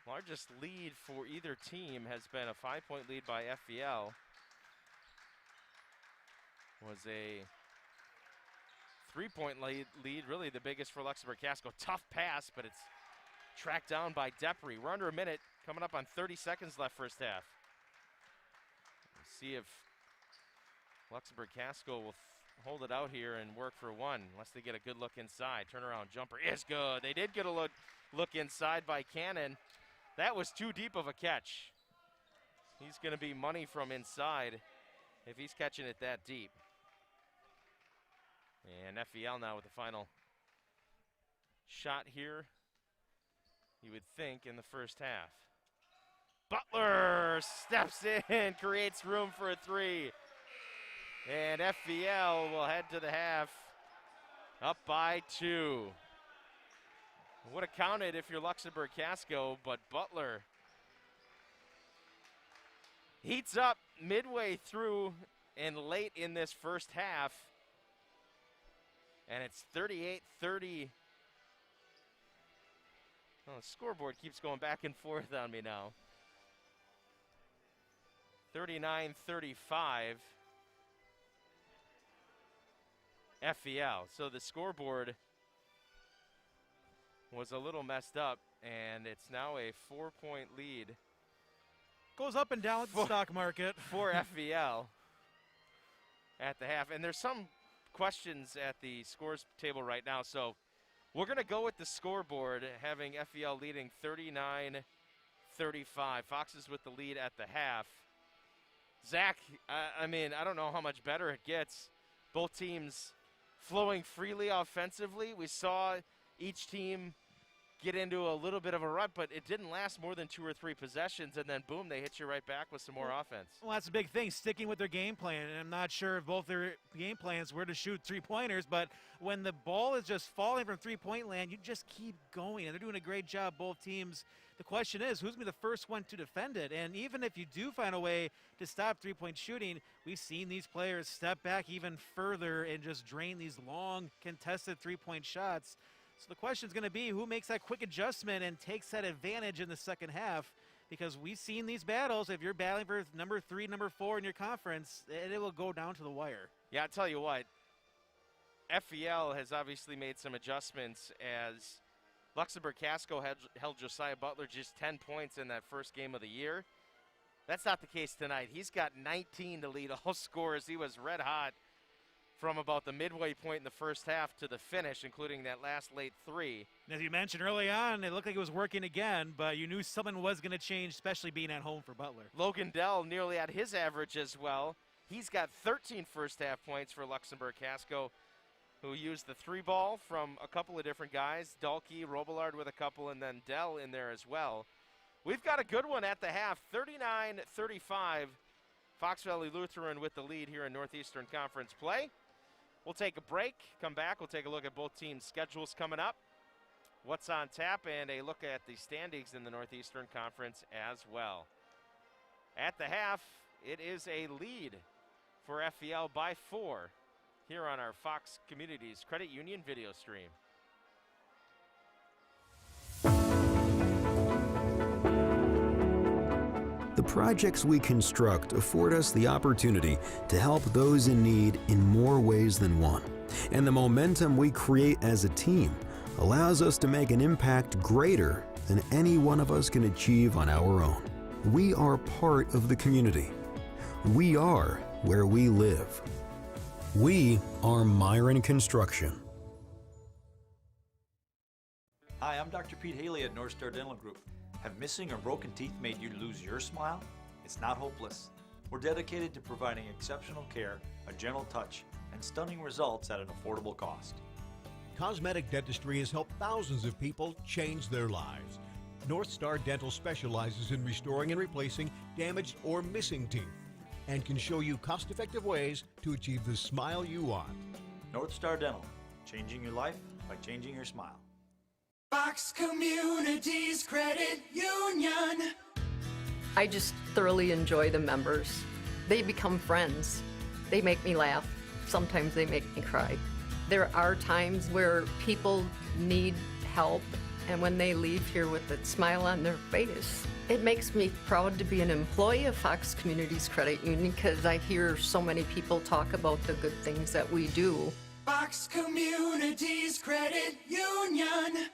Largest lead for either team has been a 5-point lead by FVL. Was a 3-point lead, really the biggest for Luxemburg-Casco. Tough pass, but it's tracked down by Depri. We're under a minute, coming up on 30 seconds left first half. Let's see if Luxemburg-Casco will hold it out here and work for one, unless they get a good look inside. Turnaround jumper is good. They did get a look inside by Cannon. That was too deep of a catch. He's going to be money from inside if he's catching it that deep. And FVL now with the final shot here, you would think, in the first half. Butler steps in, creates room for a 3. And FVL will head to the half up by 2. Would have counted if you're Luxemburg-Casco, but Butler heats up midway through and late in this first half. And it's 38-30. Oh, the scoreboard keeps going back and forth on me now. 39-35. FVL. So the scoreboard was a little messed up, and it's now a 4-point lead. Goes up and down with the stock market. For FVL at the half. And there's some questions at the scores table right now, so we're going to go with the scoreboard, having FVL leading 39-35. Foxes with the lead at the half. Zach, I mean, I don't know how much better it gets. Both teams flowing freely offensively. We saw each team get into a little bit of a rut, but it didn't last more than 2 or 3 possessions, and then boom, they hit you right back with some more offense. Well, that's a big thing, sticking with their game plan. And I'm not sure if both their game plans were to shoot three-pointers, but when the ball is just falling from three-point land, you just keep going. And they're doing a great job, both teams. The question is, who's going to be the first one to defend it? And even if you do find a way to stop three-point shooting, we've seen these players step back even further and just drain these long, contested three-point shots. So the question is going to be who makes that quick adjustment and takes that advantage in the second half, because we've seen these battles. If you're battling for number 3, number 4 in your conference, it will go down to the wire. Yeah, I'll tell you what, FVL has obviously made some adjustments as Luxemburg-Casco held Josiah Butler just 10 points in that first game of the year. That's not the case tonight. He's got 19 to lead all scorers. He was red hot from about the midway point in the first half to the finish, including that last late 3. As you mentioned early on, it looked like it was working again, but you knew something was going to change, especially being at home for Butler. Logan Dell nearly at his average as well. He's got 13 first half points for Luxemburg-Casco, who used the 3-ball from a couple of different guys. Dalkey, Robillard with a couple, and then Dell in there as well. We've got a good one at the half, 39-35. Fox Valley Lutheran with the lead here in Northeastern Conference play. We'll take a break, come back, we'll take a look at both teams' schedules coming up, what's on tap, and a look at the standings in the Northeastern Conference as well. At the half, it is a lead for FVL by 4 here on our Fox Communities Credit Union video stream. The projects we construct afford us the opportunity to help those in need in more ways than one. And the momentum we create as a team allows us to make an impact greater than any one of us can achieve on our own. We are part of the community. We are where we live. We are Myron Construction. Hi, I'm Dr. Pete Haley at North Star Dental Group. Have missing or broken teeth made you lose your smile? It's not hopeless. We're dedicated to providing exceptional care, a gentle touch, and stunning results at an affordable cost. Cosmetic dentistry has helped thousands of people change their lives. North Star Dental specializes in restoring and replacing damaged or missing teeth and can show you cost-effective ways to achieve the smile you want. North Star Dental, changing your life by changing your smile. Fox Communities Credit Union. I just thoroughly enjoy the members. They become friends. They make me laugh. Sometimes they make me cry. There are times where people need help, and when they leave here with a smile on their face, it makes me proud to be an employee of Fox Communities Credit Union, because I hear so many people talk about the good things that we do. Fox Communities Credit Union.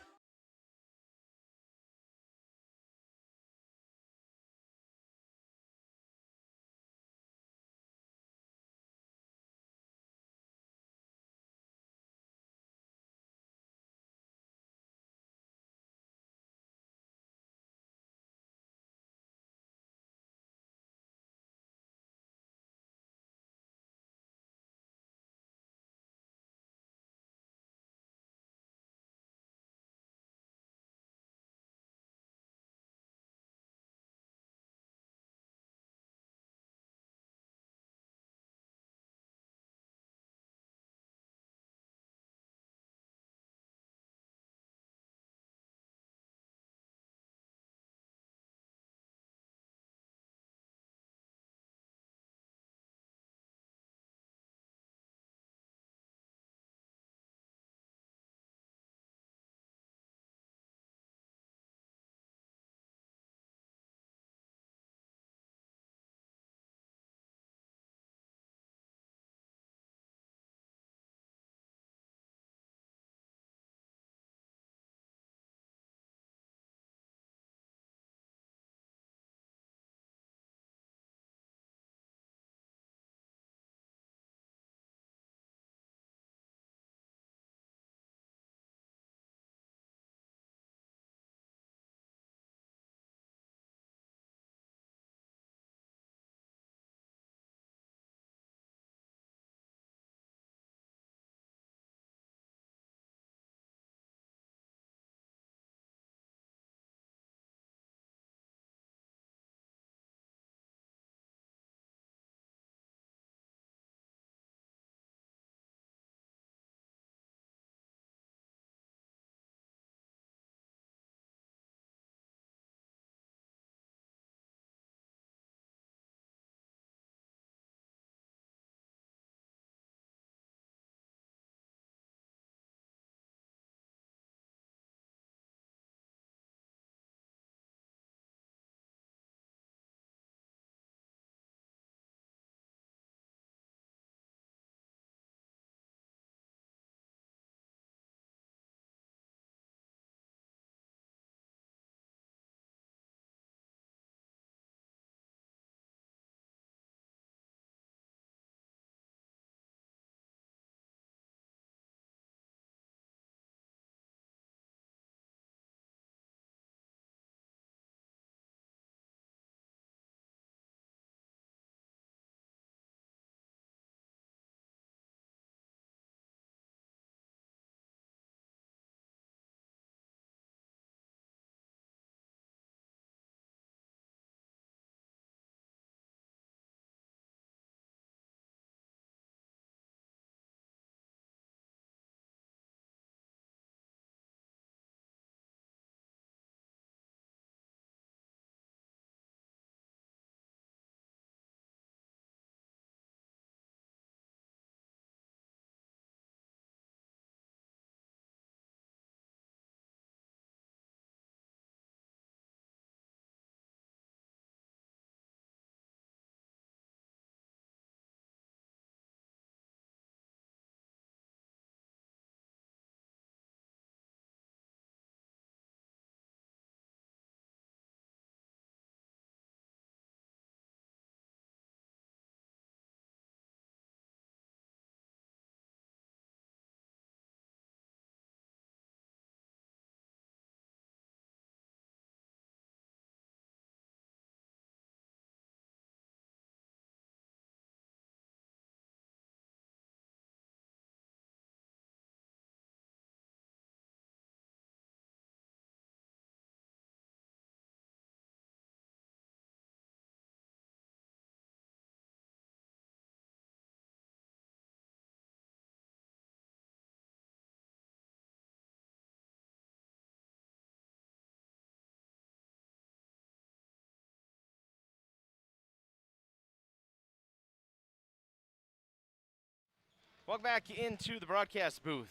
Welcome back into the broadcast booth.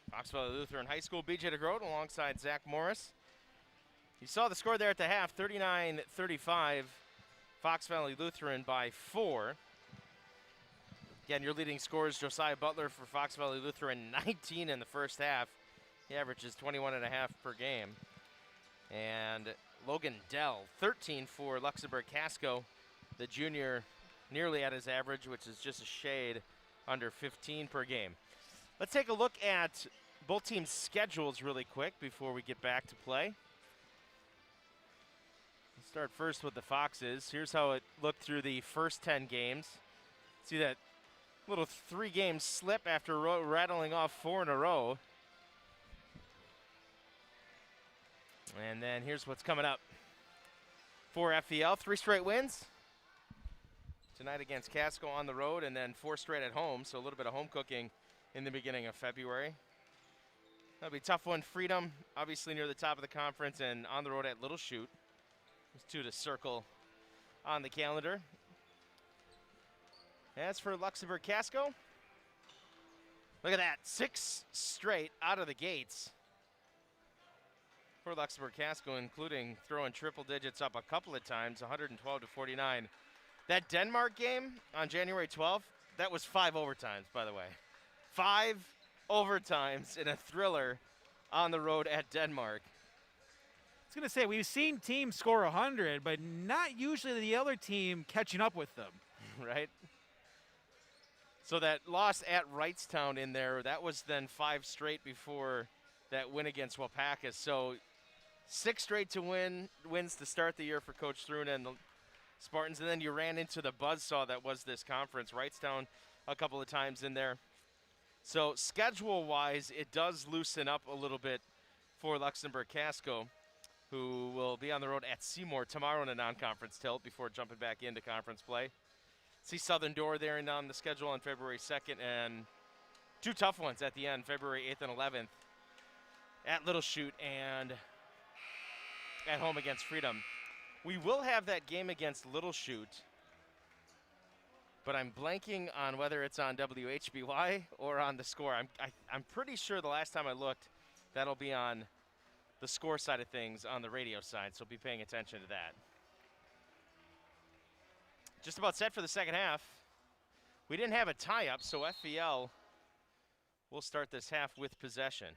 Fox Valley Lutheran High School, BJ DeGroat alongside Zach Morris. You saw the score there at the half, 39-35. Fox Valley Lutheran by 4. Again, your leading scorers, Josiah Butler for Fox Valley Lutheran, 19 in the first half. He averages 21.5 per game. And Logan Dell, 13 for Luxemburg-Casco. The junior nearly at his average, which is just a shade under 15 per game. Let's take a look at both teams' schedules really quick before we get back to play. Let's start first with the Foxes. Here's how it looked through the first 10 games. See that little 3-game slip after rattling off 4 in a row. And then here's what's coming up. For FVL, 3 straight wins. Tonight against Casco on the road, and then 4 straight at home, so a little bit of home cooking in the beginning of February. That'll be a tough one. Freedom, obviously near the top of the conference, and on the road at Little Chute. There's 2 to circle on the calendar. As for Luxemburg-Casco, look at that, 6 straight out of the gates for Luxemburg-Casco, including throwing triple digits up a couple of times, 112-49. That Denmark game on January 12th, that was 5 overtimes, by the way. 5 overtimes in a thriller on the road at Denmark. I was going to say, we've seen teams score 100, but not usually the other team catching up with them. Right? So that loss at Wrightstown in there, that was then 5 straight before that win against Wapaka. So 6 straight to wins to start the year for Coach Thruna and the Spartans, and then you ran into the buzzsaw that was this conference. Wrightstown a couple of times in there. So schedule-wise, it does loosen up a little bit for Luxemburg-Casco, who will be on the road at Seymour tomorrow in a non-conference tilt before jumping back into conference play. See Southern Door there and on the schedule on February 2nd, and 2 tough ones at the end, February 8th and 11th, at Little Chute and at home against Freedom. We will have that game against Little Chute, but I'm blanking on whether it's on WHBY or on the score. I'm pretty sure the last time I looked, that'll be on the score side of things on the radio side, so be paying attention to that. Just about set for the second half. We didn't have a tie-up, so FVL will start this half with possession.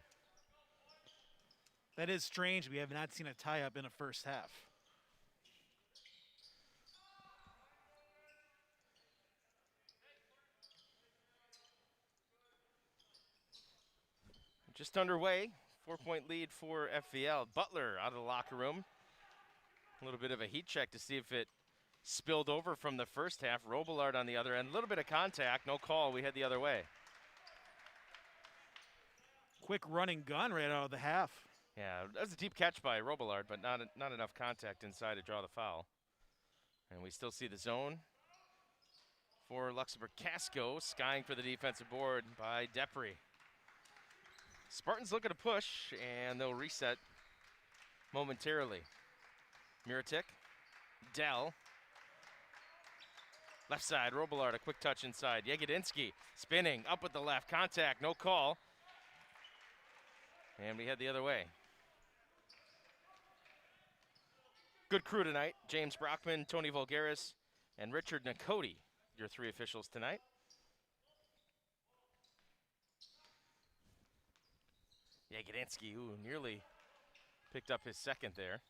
That is strange. We have not seen a tie-up in a first half. Just underway, 4-point lead for FVL. Butler out of the locker room. A little bit of a heat check to see if it spilled over from the first half. Robillard on the other end. A little bit of contact, no call. We head the other way. Quick running gun right out of the half. Yeah, that was a deep catch by Robillard, but not enough contact inside to draw the foul. And we still see the zone for Luxemburg-Casco, skying for the defensive board by Depre. Spartans looking to push, and they'll reset momentarily. Miritic, Dell. Left side, Robillard, a quick touch inside. Yegedinsky spinning up with the left, contact, no call. And we head the other way. Good crew tonight. James Brockman, Tony Volgaris, and Richard Nakoti, your 3 officials tonight. Yegedinsky, who nearly picked up his second there.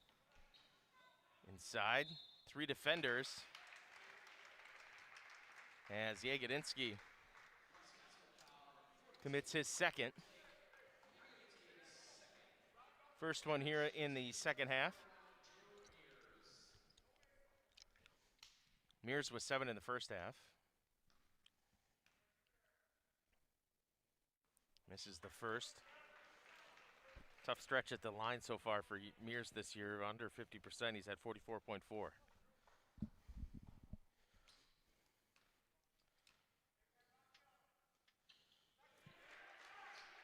Inside, 3 defenders. As Yegedinsky commits his second. First one here in the second half. Mears was 7 in the first half. Misses the first. Tough stretch at the line so far for Mears this year, under 50%. He's at 44.4.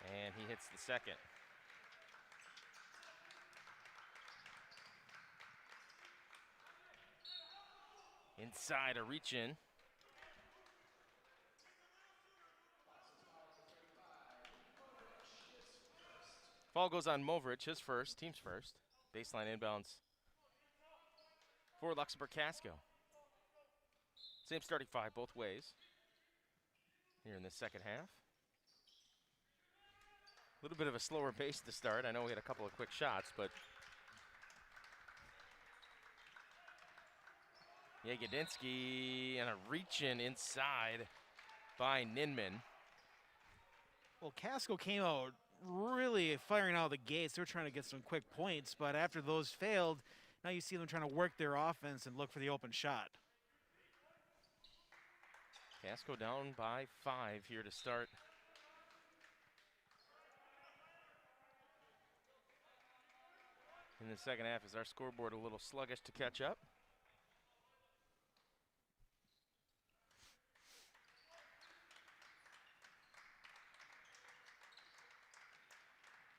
And he hits the second. Inside, a reach in. Foul goes on Moverich, his first, team's first. Baseline inbounds for Luxemburg-Casco. Same starting five both ways here in the second half. A little bit of a slower pace to start. I know we had a couple of quick shots, but Jagodinski and a reach-in inside by Ninman. Well, Casco came out really firing out of the gates. They're trying to get some quick points, but after those failed, now you see them trying to work their offense and look for the open shot. Casco down by 5 here to start. In the second half, is our scoreboard a little sluggish to catch up?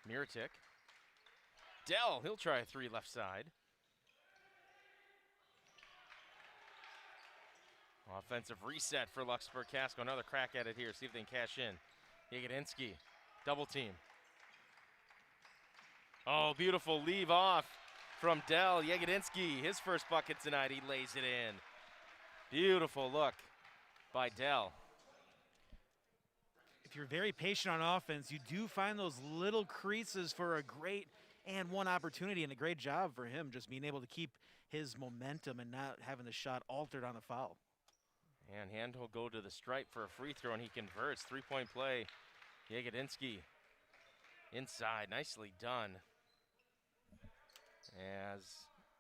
Miritic. Dell, he'll try a 3 left side. Offensive reset for Luxemburg-Casco. Another crack at it here. See if they can cash in. Jagodinski, double team. Oh, beautiful leave off from Dell. Jagodinski, his first bucket tonight. He lays it in. Beautiful look by Dell. If you're very patient on offense, you do find those little creases for a great and one opportunity, and a great job for him just being able to keep his momentum and not having the shot altered on a foul. And Hand will go to the stripe for a free throw, and he converts. 3-point play. Jagodinski inside. Nicely done. As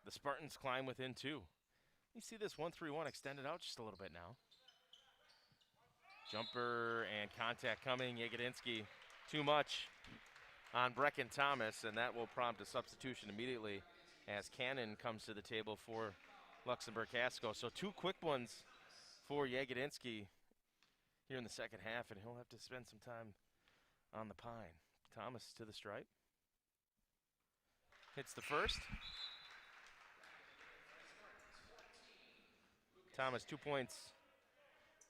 the Spartans climb within 2. You see this 1-3-1 extended out just a little bit now. Jumper and contact coming. Jagodinski too much on Brecken Thomas, and that will prompt a substitution immediately as Cannon comes to the table for Luxemburg-Casco. So 2 quick ones for Jagodinski here in the second half, and he'll have to spend some time on the pine. Thomas to the stripe. Hits the first. Thomas 2 points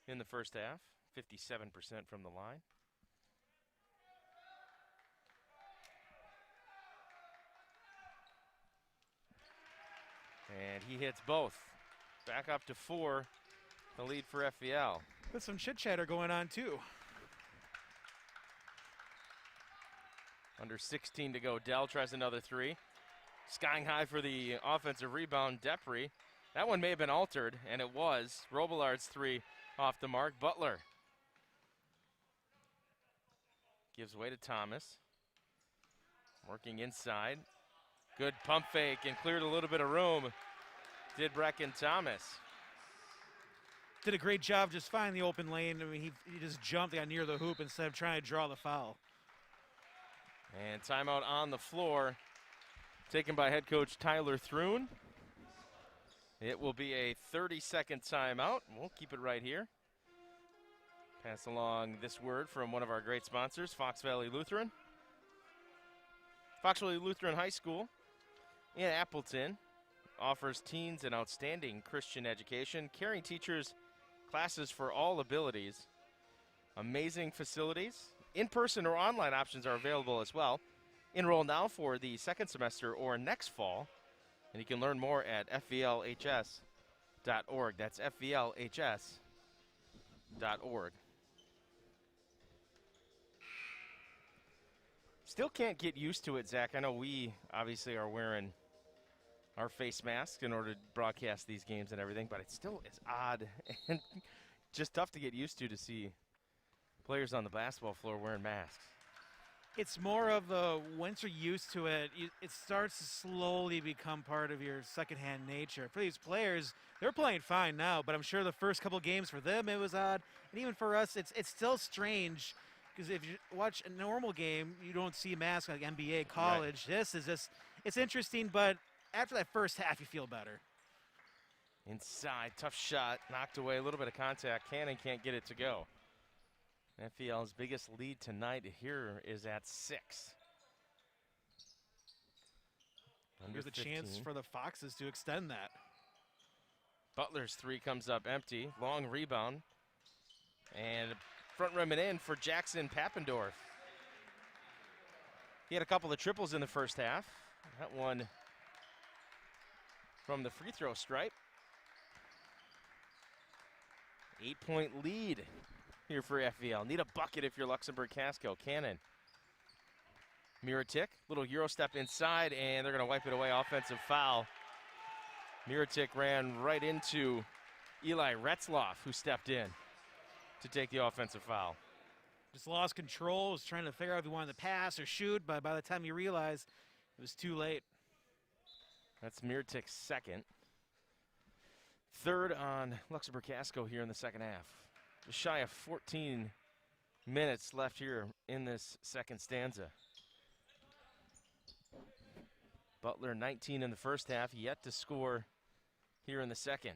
in the first half, 57% from the line. And he hits both. Back up to 4, the lead for FVL. With some chit chatter going on too. Under 16 to go. Dell tries another 3. Skying high for the offensive rebound, Depri. That one may have been altered, and it was. Robillard's 3 off the mark. Butler gives way to Thomas. Working inside. Good pump fake and cleared a little bit of room. Did Brecken Thomas. Did a great job just finding the open lane. I mean, he just jumped, got near the hoop instead of trying to draw the foul. And timeout on the floor, taken by head coach Tyler Thrun. It will be a 30-second timeout. We'll keep it right here. Pass along this word from one of our great sponsors, Fox Valley Lutheran. Fox Valley Lutheran High School in Appleton offers teens an outstanding Christian education, caring teachers, classes for all abilities, amazing facilities. In-person or online options are available as well. Enroll now for the second semester or next fall, and you can learn more at fvlhs.org. That's fvlhs.org. Still can't get used to it, Zach. I know we obviously are wearing our face masks in order to broadcast these games and everything, but it still is odd and just tough to get used to see players on the basketball floor wearing masks. It's more of a, once you're used to it, it starts to slowly become part of your secondhand nature. For these players, they're playing fine now, but I'm sure the first couple games for them, it was odd. And even for us, it's still strange, because if you watch a normal game, you don't see masks like NBA, college. Right. This is just, it's interesting, but after that first half, you feel better. Inside, tough shot, knocked away, a little bit of contact. Cannon can't get it to go. FVL's biggest lead tonight here is at 6. Here's a chance for the Foxes to extend that. Butler's 3 comes up empty. Long rebound. And front rim and in for Jackson Pappendorf. He had a couple of triples in the first half. That one from the free throw stripe. 8-point lead here for FVL. Need a bucket if you're Luxemburg-Casco. Cannon. Miritic, little Euro step inside, and they're going to wipe it away. Offensive foul. Miritic ran right into Eli Retzloff, who stepped in to take the offensive foul. Just lost control, was trying to figure out if he wanted to pass or shoot, but by the time he realized, it was too late. That's Miritic's second. Third on Luxemburg-Casco here in the second half. Just shy of 14 minutes left here in this second stanza. Butler 19 in the first half, yet to score here in the second.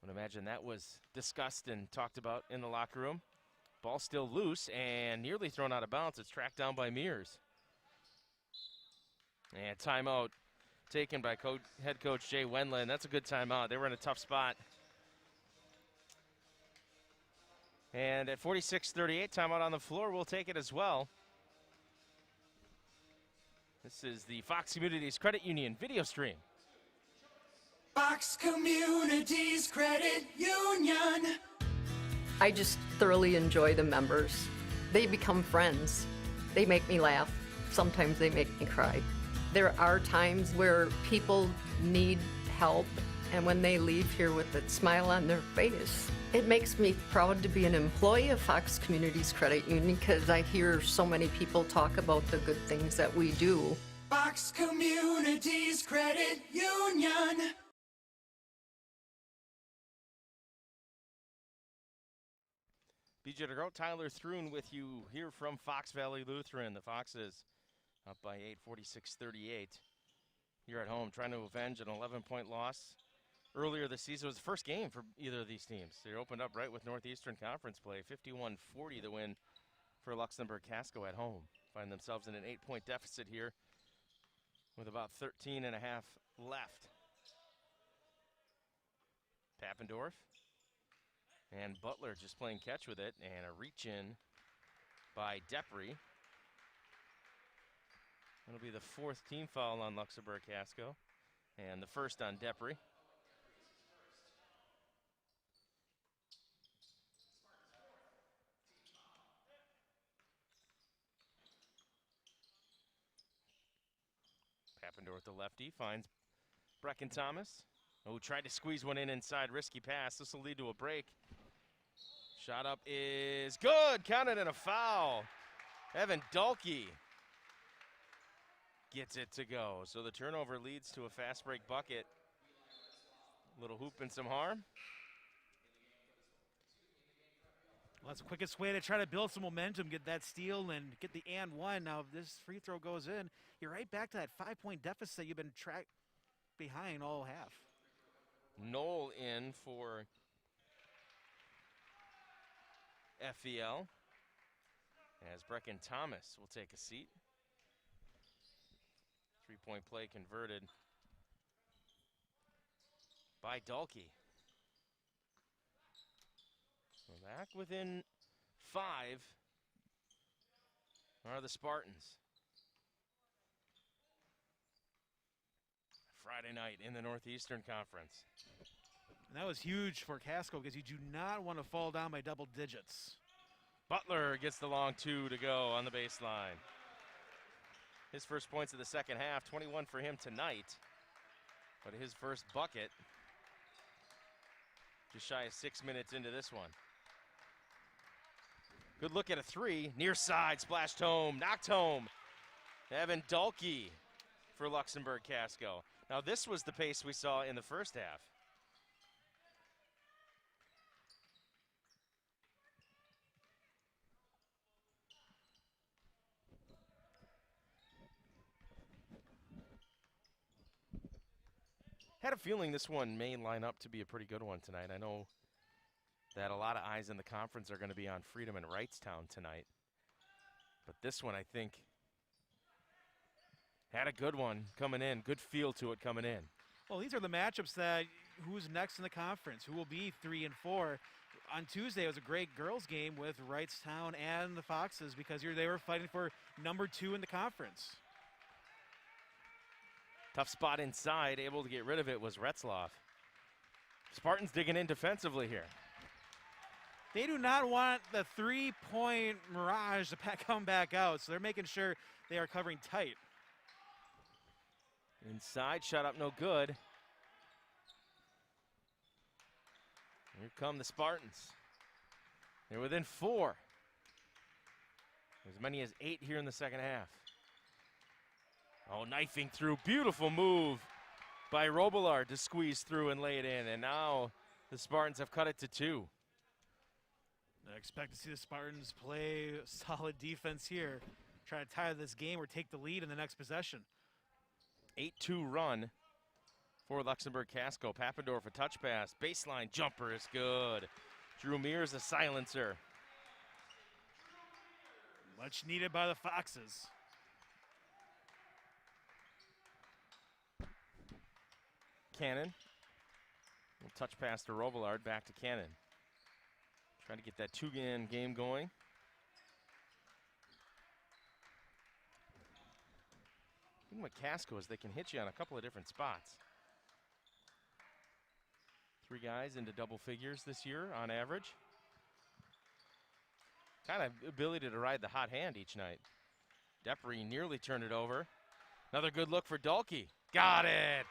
I would imagine that was discussed and talked about in the locker room. Ball still loose and nearly thrown out of bounds. It's tracked down by Mears. And timeout taken by head coach Jay Wendland. That's a good timeout. They were in a tough spot. And at 46-38, timeout on the floor. We'll take it as well. This is the Fox Communities Credit Union video stream. Fox Communities Credit Union. I just thoroughly enjoy the members. They become friends. They make me laugh. Sometimes they make me cry. There are times where people need help, and when they leave here with a smile on their face, it makes me proud to be an employee of Fox Communities Credit Union because I hear so many people talk about the good things that we do. Fox Communities Credit Union. BJ DeGroat, Tyler Thrun with you here from Fox Valley Lutheran. The Foxes up by 8, 46-38. Here at home, trying to avenge an 11-point loss earlier this season. It was the first game for either of these teams. They opened up right with Northeastern Conference play. 51-40 the win for Luxemburg-Casco at home. Find themselves in an 8-point deficit here with about 13 and a half left. Pappendorf and Butler just playing catch with it, and a reach in by Depry. It'll be the fourth team foul on Luxemburg-Casco, and the first on Depry. Pappendorf, the lefty, finds Brecken Thomas, who tried to squeeze one in inside, risky pass. This will lead to a break. Shot up is good, counted and a foul. Evan Dahlke gets it to go. So the turnover leads to a fast break bucket. Little hoop and some harm. Well, that's the quickest way to try to build some momentum, get that steal and get the and one. Now, if this free throw goes in, you're right back to that 5-point deficit you've been tracked behind all half. Knoll in for FVL as Brecken Thomas will take a seat. 3-point play converted by Dahlke. So back within 5 are the Spartans. Friday night in the Northeastern Conference. And that was huge for Casco because you do not want to fall down by double digits. Butler gets the long two to go on the baseline. His first points of the second half, 21 for him tonight. But his first bucket, just shy of 6 minutes into this one. Good look at a three, near side, splashed home, knocked home. Evan Dahlke for Luxemburg-Casco. Now this was the pace we saw in the first half. Had a feeling this one may line up to be a pretty good one tonight. I know that a lot of eyes in the conference are going to be on Freedom and Wrightstown tonight. But this one, I think, had a good one coming in, good feel to it coming in. Well, these are the matchups that who's next in the conference, who will be 3 and 4. on Tuesday, it was a great girls game with Wrightstown and the Foxes because they were fighting for number 2 in the conference. Tough spot inside, able to get rid of it was Retzloff. Spartans digging in defensively here. They do not want the 3-point mirage to come back out, so they're making sure they are covering tight. Inside, shot up, no good. Here come the Spartans. They're within 4. As many as 8 here in the second half. Oh, knifing through. Beautiful move by Robillard to squeeze through and lay it in. And now the Spartans have cut it to 2. I expect to see the Spartans play solid defense here. Try to tie this game or take the lead in the next possession. 8-2 run for Luxemburg-Casco. Papendorf a touch pass. Baseline jumper is good. Drew Mears a silencer. Much needed by the Foxes. Cannon. Little touch pass to Robillard. Back to Cannon. Trying to get that 2-man game going. The thing with Casco is they can hit you on a couple of different spots. 3 guys into double figures this year on average. Kind of ability to ride the hot hand each night. Depre nearly turned it over. Another good look for Dalkey. Got it!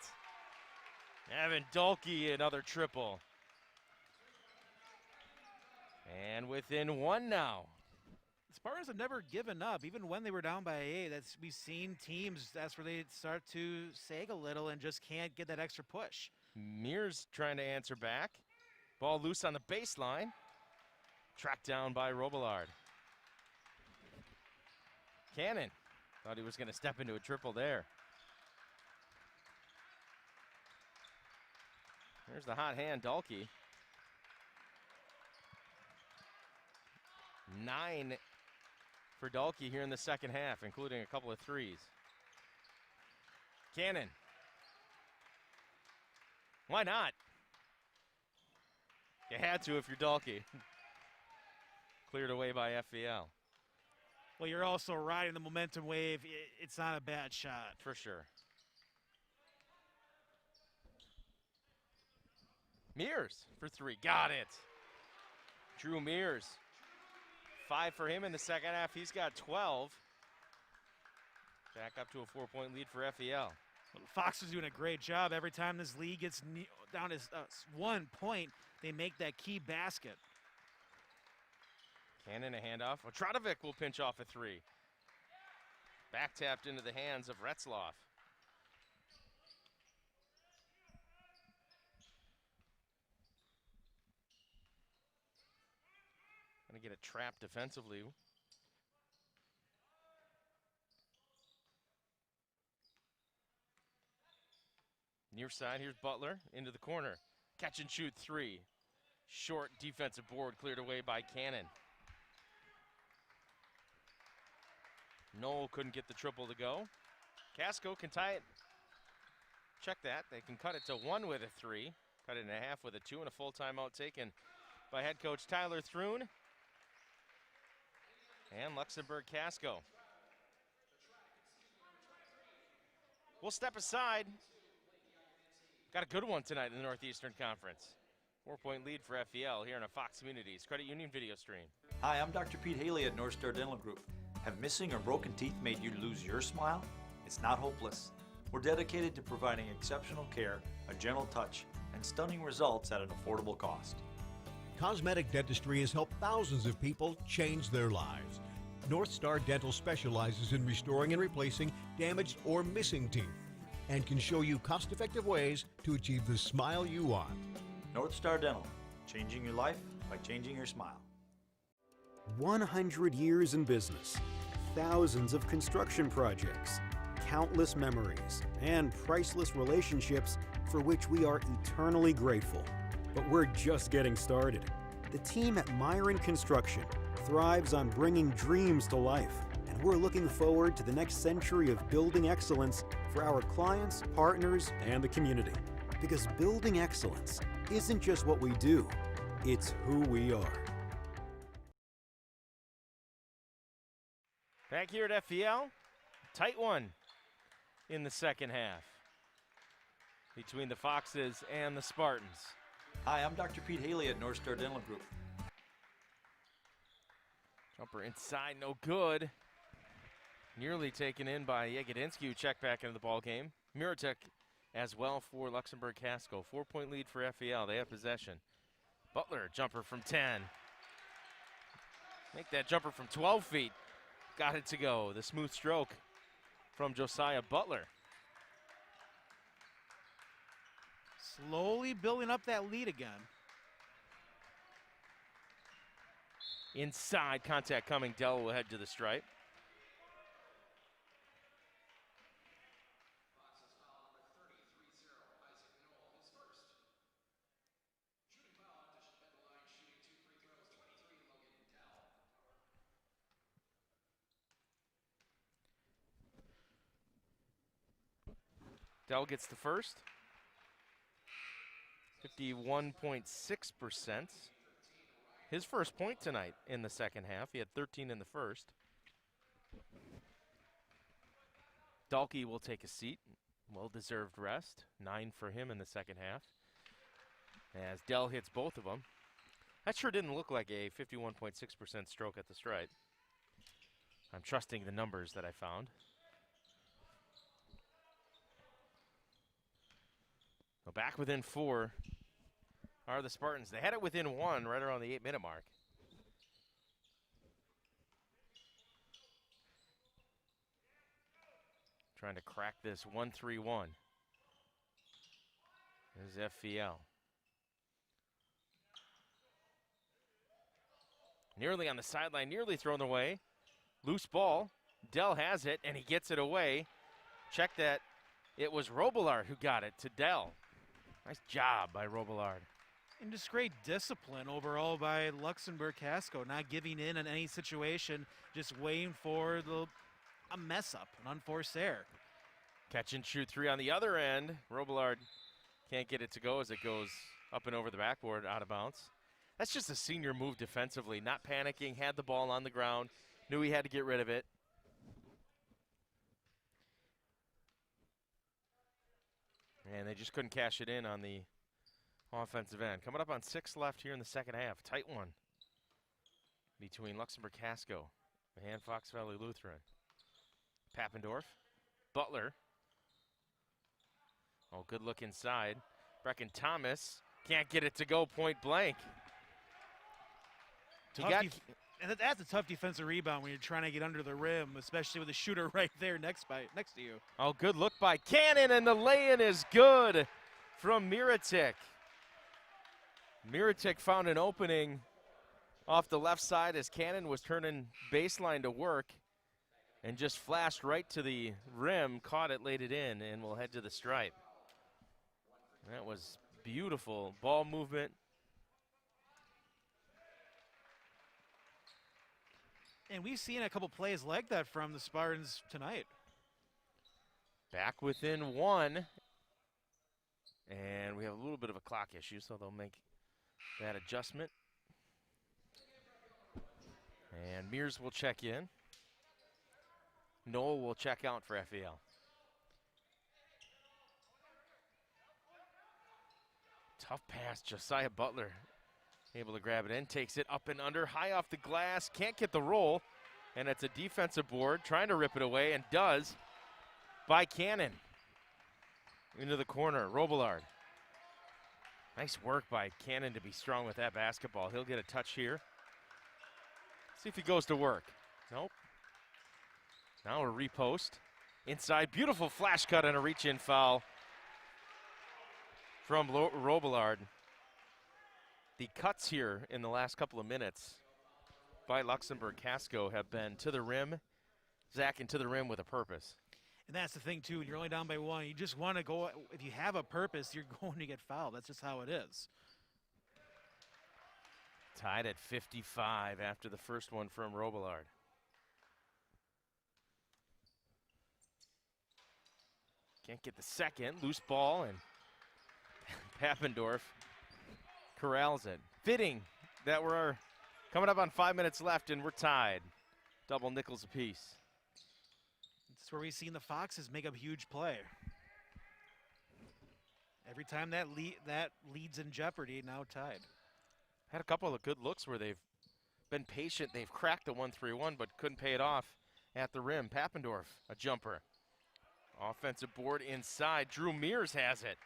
Evan Dalkey, another triple. And within 1 now. The Spartans have never given up, even when they were down by 8. We've seen teams, that's where they start to sag a little and just can't get that extra push. Mears trying to answer back. Ball loose on the baseline. Tracked down by Robillard. Cannon thought he was going to step into a triple there. There's the hot hand, Dalkey. 9 for Dalkey here in the second half, including a couple of threes. Cannon. Why not? You had to if you're Dalkey. Cleared away by FVL. Well, you're also riding the momentum wave. It's not a bad shot. For sure. Mears for 3. Got it. Drew Mears. 5 for him in the second half. He's got 12. Back up to a 4-point lead for FVL. Well, Fox is doing a great job. Every time this lead gets down to 1 point, they make that key basket. Cannon a handoff. Otradovic will pinch off a 3. Back tapped into the hands of Retzloff. Gonna get a trap defensively. Near side, here's Butler into the corner. Catch and shoot 3. Short defensive board cleared away by Cannon. Noel couldn't get the triple to go. Casco can tie it. Check that. They can cut it to 1 with a 3. Cut it in half with a 2 and a full timeout taken by head coach Tyler Thrun. And Luxemburg-Casco. We'll step aside. Got a good one tonight in the Northeastern Conference. 4-point lead for FVL here in a Fox Communities Credit Union video stream. Hi, I'm Dr. Pete Haley at North Star Dental Group. Have missing or broken teeth made you lose your smile? It's not hopeless. We're dedicated to providing exceptional care, a gentle touch, and stunning results at an affordable cost. Cosmetic dentistry has helped thousands of people change their lives. North Star Dental specializes in restoring and replacing damaged or missing teeth and can show you cost-effective ways to achieve the smile you want. North Star Dental, changing your life by changing your smile. 100 years in business, thousands of construction projects, countless memories, and priceless relationships for which we are eternally grateful. But we're just getting started. The team at Myron Construction thrives on bringing dreams to life, and we're looking forward to the next century of building excellence for our clients, partners, and the community. Because building excellence isn't just what we do, It's who we are. Back here at FVL, tight one in the second half between the Foxes and the Spartans. Hi, I'm Dr. Pete Haley at North Star Dental Group. Jumper inside, no good. Nearly taken in by Yegedinsky, who checked back into the ball game. Miratek as well for Luxemburg-Casco. 4-point lead for FVL. They have possession. Butler, jumper from 10. Make that jumper from 12 feet. Got it to go. The smooth stroke from Josiah Butler. Slowly building up that lead again. Inside, contact coming. Dell will head to the stripe. Dell gets the first. 51.6%. His first point tonight in the second half. He had 13 in the first. Dalkey will take a seat. Well-deserved rest. 9 for him in the second half. As Dell hits both of them. That sure didn't look like a 51.6% stroke at the stripe. I'm trusting the numbers that I found. Well, back within 4 are the Spartans. They had it within 1 right around the 8-minute mark. Trying to crack this 1-3-1. There's FVL. Nearly on the sideline, nearly thrown away. Loose ball. Dell has it, and he gets it away. Check that. It was Robillard who got it to Dell. Nice job by Robillard. And just great discipline overall by Luxemburg-Casco, not giving in any situation, just waiting for a mess up, an unforced error. Catch and shoot 3 on the other end. Robillard can't get it to go as it goes up and over the backboard, out of bounds. That's just a senior move defensively, not panicking, had the ball on the ground, knew he had to get rid of it. And they just couldn't cash it in on the offensive end. Coming up on 6 left here in the second half. Tight one between Luxemburg-Casco and Fox Valley Lutheran. Pappendorf, Butler. Oh, good look inside. Brecken Thomas can't get it to go point blank. And that's a tough defensive rebound when you're trying to get under the rim, especially with the shooter right there next to you. Oh, good look by Cannon, and the lay-in is good from Miratek. Miratek found an opening off the left side as Cannon was turning baseline to work and just flashed right to the rim, caught it, laid it in, and will head to the stripe. That was beautiful ball movement. And we've seen a couple plays like that from the Spartans tonight. Back within 1. And we have a little bit of a clock issue, so they'll make that adjustment. And Mears will check in. Noel will check out for FVL. Tough pass, Josiah Butler able to grab it in, takes it up and under, high off the glass, can't get the roll, and it's a defensive board trying to rip it away, and does by Cannon. Into the corner, Robillard. Nice work by Cannon to be strong with that basketball. He'll get a touch here. See if he goes to work. Nope. Now a repost. Inside, beautiful flash cut and a reach-in foul from Robillard. The cuts here in the last couple of minutes by Luxemburg-Casco have been to the rim, Zach, and to the rim with a purpose. And that's the thing, too. When you're only down by 1, you just want to go. If you have a purpose, you're going to get fouled. That's just how it is. Tied at 55 after the first one from Robillard. Can't get the second. Loose ball, and Pappendorf corrals it. Fitting that we're coming up on 5 minutes left and we're tied. Double nickels apiece. It's where we've seen the Foxes make a huge play. Every time that lead's in jeopardy, now tied. Had a couple of good looks where they've been patient. They've cracked the 1-3-1, but couldn't pay it off at the rim. Papendorf, a jumper. Offensive board inside. Drew Mears has it.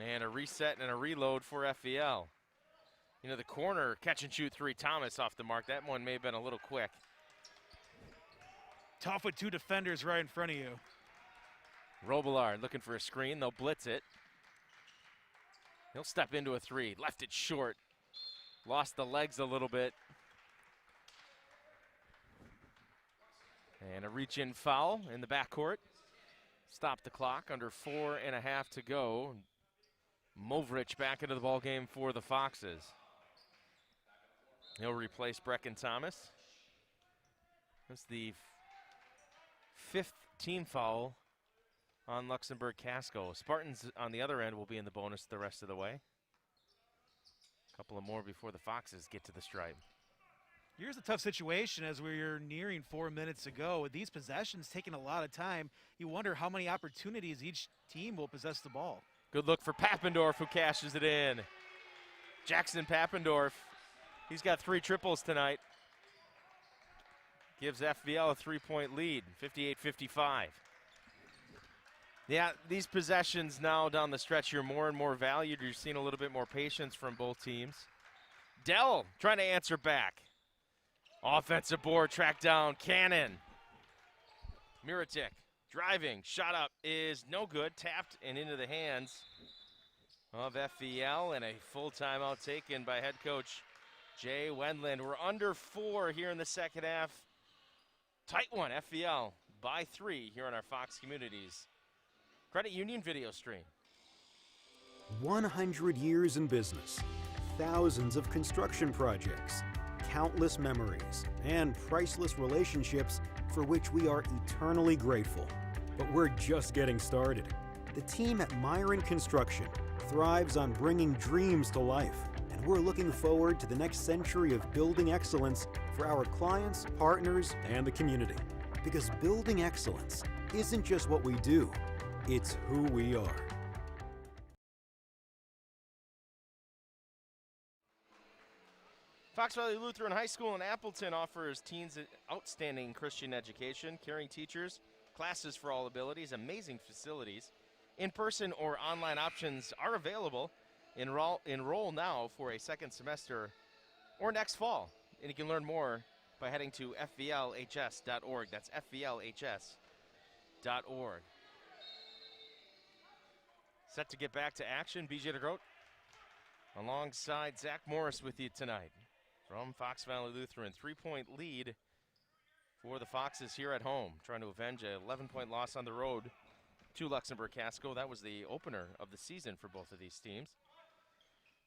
And a reset and a reload for FVL. You know, the corner catch and shoot three, Thomas off the mark. That one may have been a little quick. Tough with two defenders right in front of you. Robillard looking for a screen. They'll blitz it. He'll step into a three. Left it short. Lost the legs a little bit. And a reach-in foul in the backcourt. Stop the clock. Under 4.5 to go. Movrich back into the ball game for the Foxes. He'll replace Brecken Thomas. That's the fifth team foul on Luxemburg-Casco. Spartans on the other end will be in the bonus the rest of the way. A couple of more before the Foxes get to the stripe. Here's a tough situation as we're nearing 4 minutes to go. With these possessions taking a lot of time, you wonder how many opportunities each team will possess the ball. Good look for Papendorf, who cashes it in. Jackson Papendorf, he's got 3 triples tonight. Gives FVL a 3-point lead, 58-55. Yeah, these possessions now down the stretch, you're more and more valued. You're seeing a little bit more patience from both teams. Dell trying to answer back. Offensive board, track down, Cannon. Miritic driving, shot up is no good. Tapped and into the hands of FVL, and a full timeout taken by head coach Jay Wendland. We're under 4 here in the second half. Tight one, FVL by 3 here on our Fox Communities Credit Union video stream. 100 years in business, thousands of construction projects, countless memories, and priceless relationships for which we are eternally grateful. But we're just getting started. The team at Myron Construction thrives on bringing dreams to life, and we're looking forward to the next century of building excellence for our clients, partners, and the community. Because building excellence isn't just what we do, it's who we are. Fox Valley Lutheran High School in Appleton offers teens outstanding Christian education, caring teachers, classes for all abilities, amazing facilities. In-person or online options are available. Enroll now for a second semester or next fall. And you can learn more by heading to fvlhs.org. That's fvlhs.org. Set to get back to action. BJ DeGroat alongside Zach Morris with you tonight. From Fox Valley Lutheran, 3-point lead for the Foxes here at home, trying to avenge a 11-point loss on the road to Luxemburg-Casco. That was the opener of the season for both of these teams.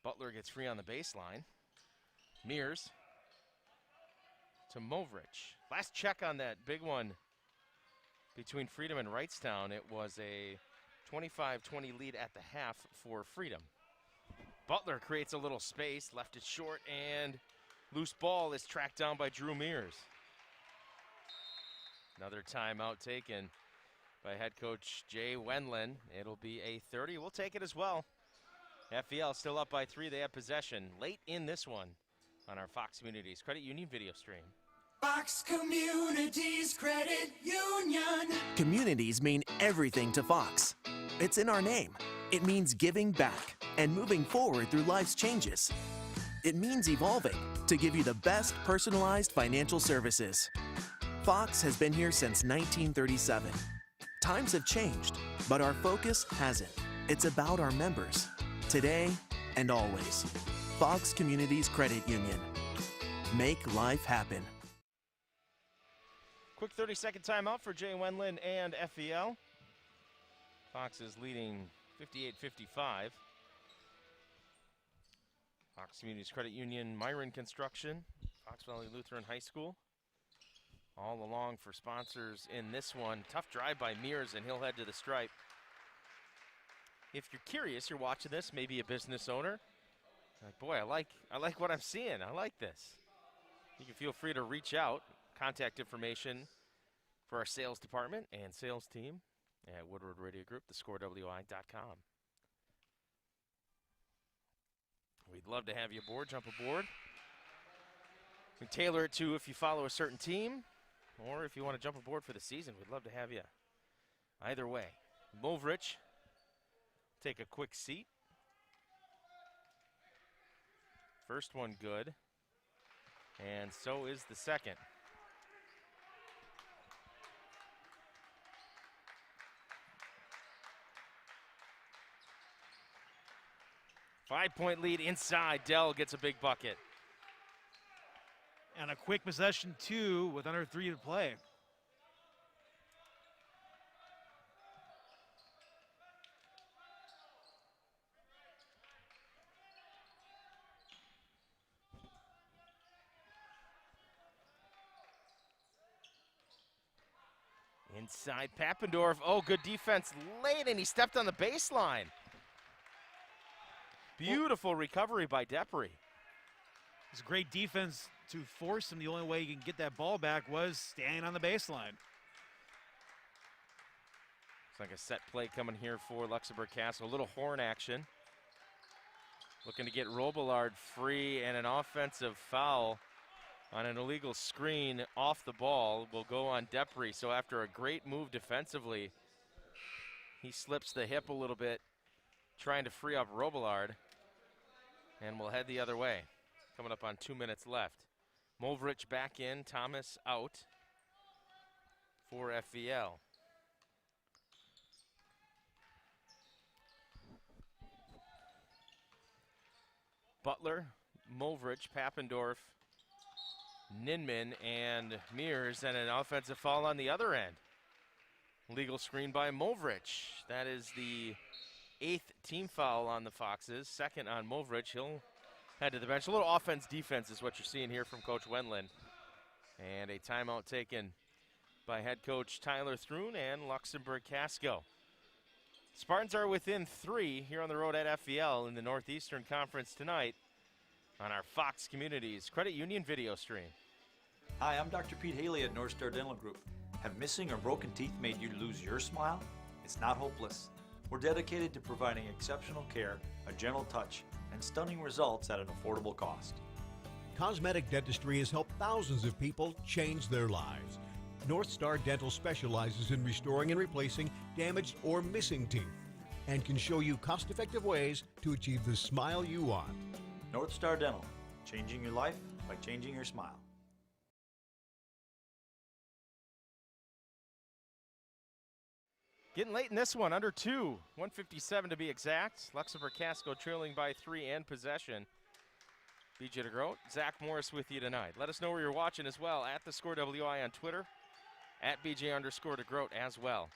Butler gets free on the baseline. Mears to Movrich. Last check on that big one between Freedom and Wrightstown. It was a 25-20 lead at the half for Freedom. Butler creates a little space, left it short, and loose ball is tracked down by Drew Mears. Another timeout taken by head coach Jay Wendland. It'll be a 30. We'll take it as well. FVL still up by 3. They have possession late in this one on our Fox Communities Credit Union video stream. Fox Communities Credit Union. Communities mean everything to Fox. It's in our name. It means giving back and moving forward through life's changes. It means evolving to give you the best personalized financial services. Fox has been here since 1937. Times have changed, but our focus hasn't. It's about our members, today and always. Fox Communities Credit Union. Make life happen. Quick 30-second timeout for Jay Wendland and FVL. Fox is leading 58-55. Fox Communities Credit Union, Myron Construction, Fox Valley Lutheran High School. All along for sponsors in this one. Tough drive by Mears, and he'll head to the stripe. If you're curious, you're watching this, maybe a business owner, Like, boy, I like what I'm seeing. I like this. You can feel free to reach out. Contact information for our sales department and sales team at Woodward Radio Group, thescorewi.com. We'd love to have you aboard. Jump aboard. We tailor it to if you follow a certain team or if you want to jump aboard for the season. We'd love to have you either way. Movrich, take a quick seat. First one good, and so is the second. Five-point lead inside. Dell gets a big bucket. And a quick possession, too, with under 3 to play. Inside Pappendorf. Oh, good defense late, and he stepped on the baseline. Beautiful recovery by Depre. It's great defense to force him. The only way you can get that ball back was standing on the baseline. It's like a set play coming here for Luxemburg-Casco. A little horn action. Looking to get Robillard free, and an offensive foul on an illegal screen off the ball will go on Depre. So after a great move defensively, he slips the hip a little bit, trying to free up Robillard, and will head the other way. Coming up on 2 minutes left. Movrich back in, Thomas out for FVL. Butler, Movrich, Pappendorf, Ninman, and Mears, and an offensive foul on the other end. Legal screen by Movrich. That is the 8th team foul on the Foxes. Second on Movrich. He'll head to the bench. A little offense-defense is what you're seeing here from Coach Wendland. And a timeout taken by head coach Tyler Thrun and Luxemburg-Casco. Spartans are within 3 here on the road at FVL in the Northeastern Conference tonight on our Fox Communities Credit Union video stream. Hi, I'm Dr. Pete Haley at North Star Dental Group. Have missing or broken teeth made you lose your smile? It's not hopeless. We're dedicated to providing exceptional care, a gentle touch, and stunning results at an affordable cost. Cosmetic dentistry has helped thousands of people change their lives. North Star Dental specializes in restoring and replacing damaged or missing teeth and can show you cost-effective ways to achieve the smile you want. North Star Dental, changing your life by changing your smile. Getting late in this one, under 2, 1:57 to be exact. Luxemburg-Casco trailing by 3 and possession. BJ DeGroat, Zach Morris with you tonight. Let us know where you're watching as well at the Score WI on Twitter, at BJ_DeGroat as well.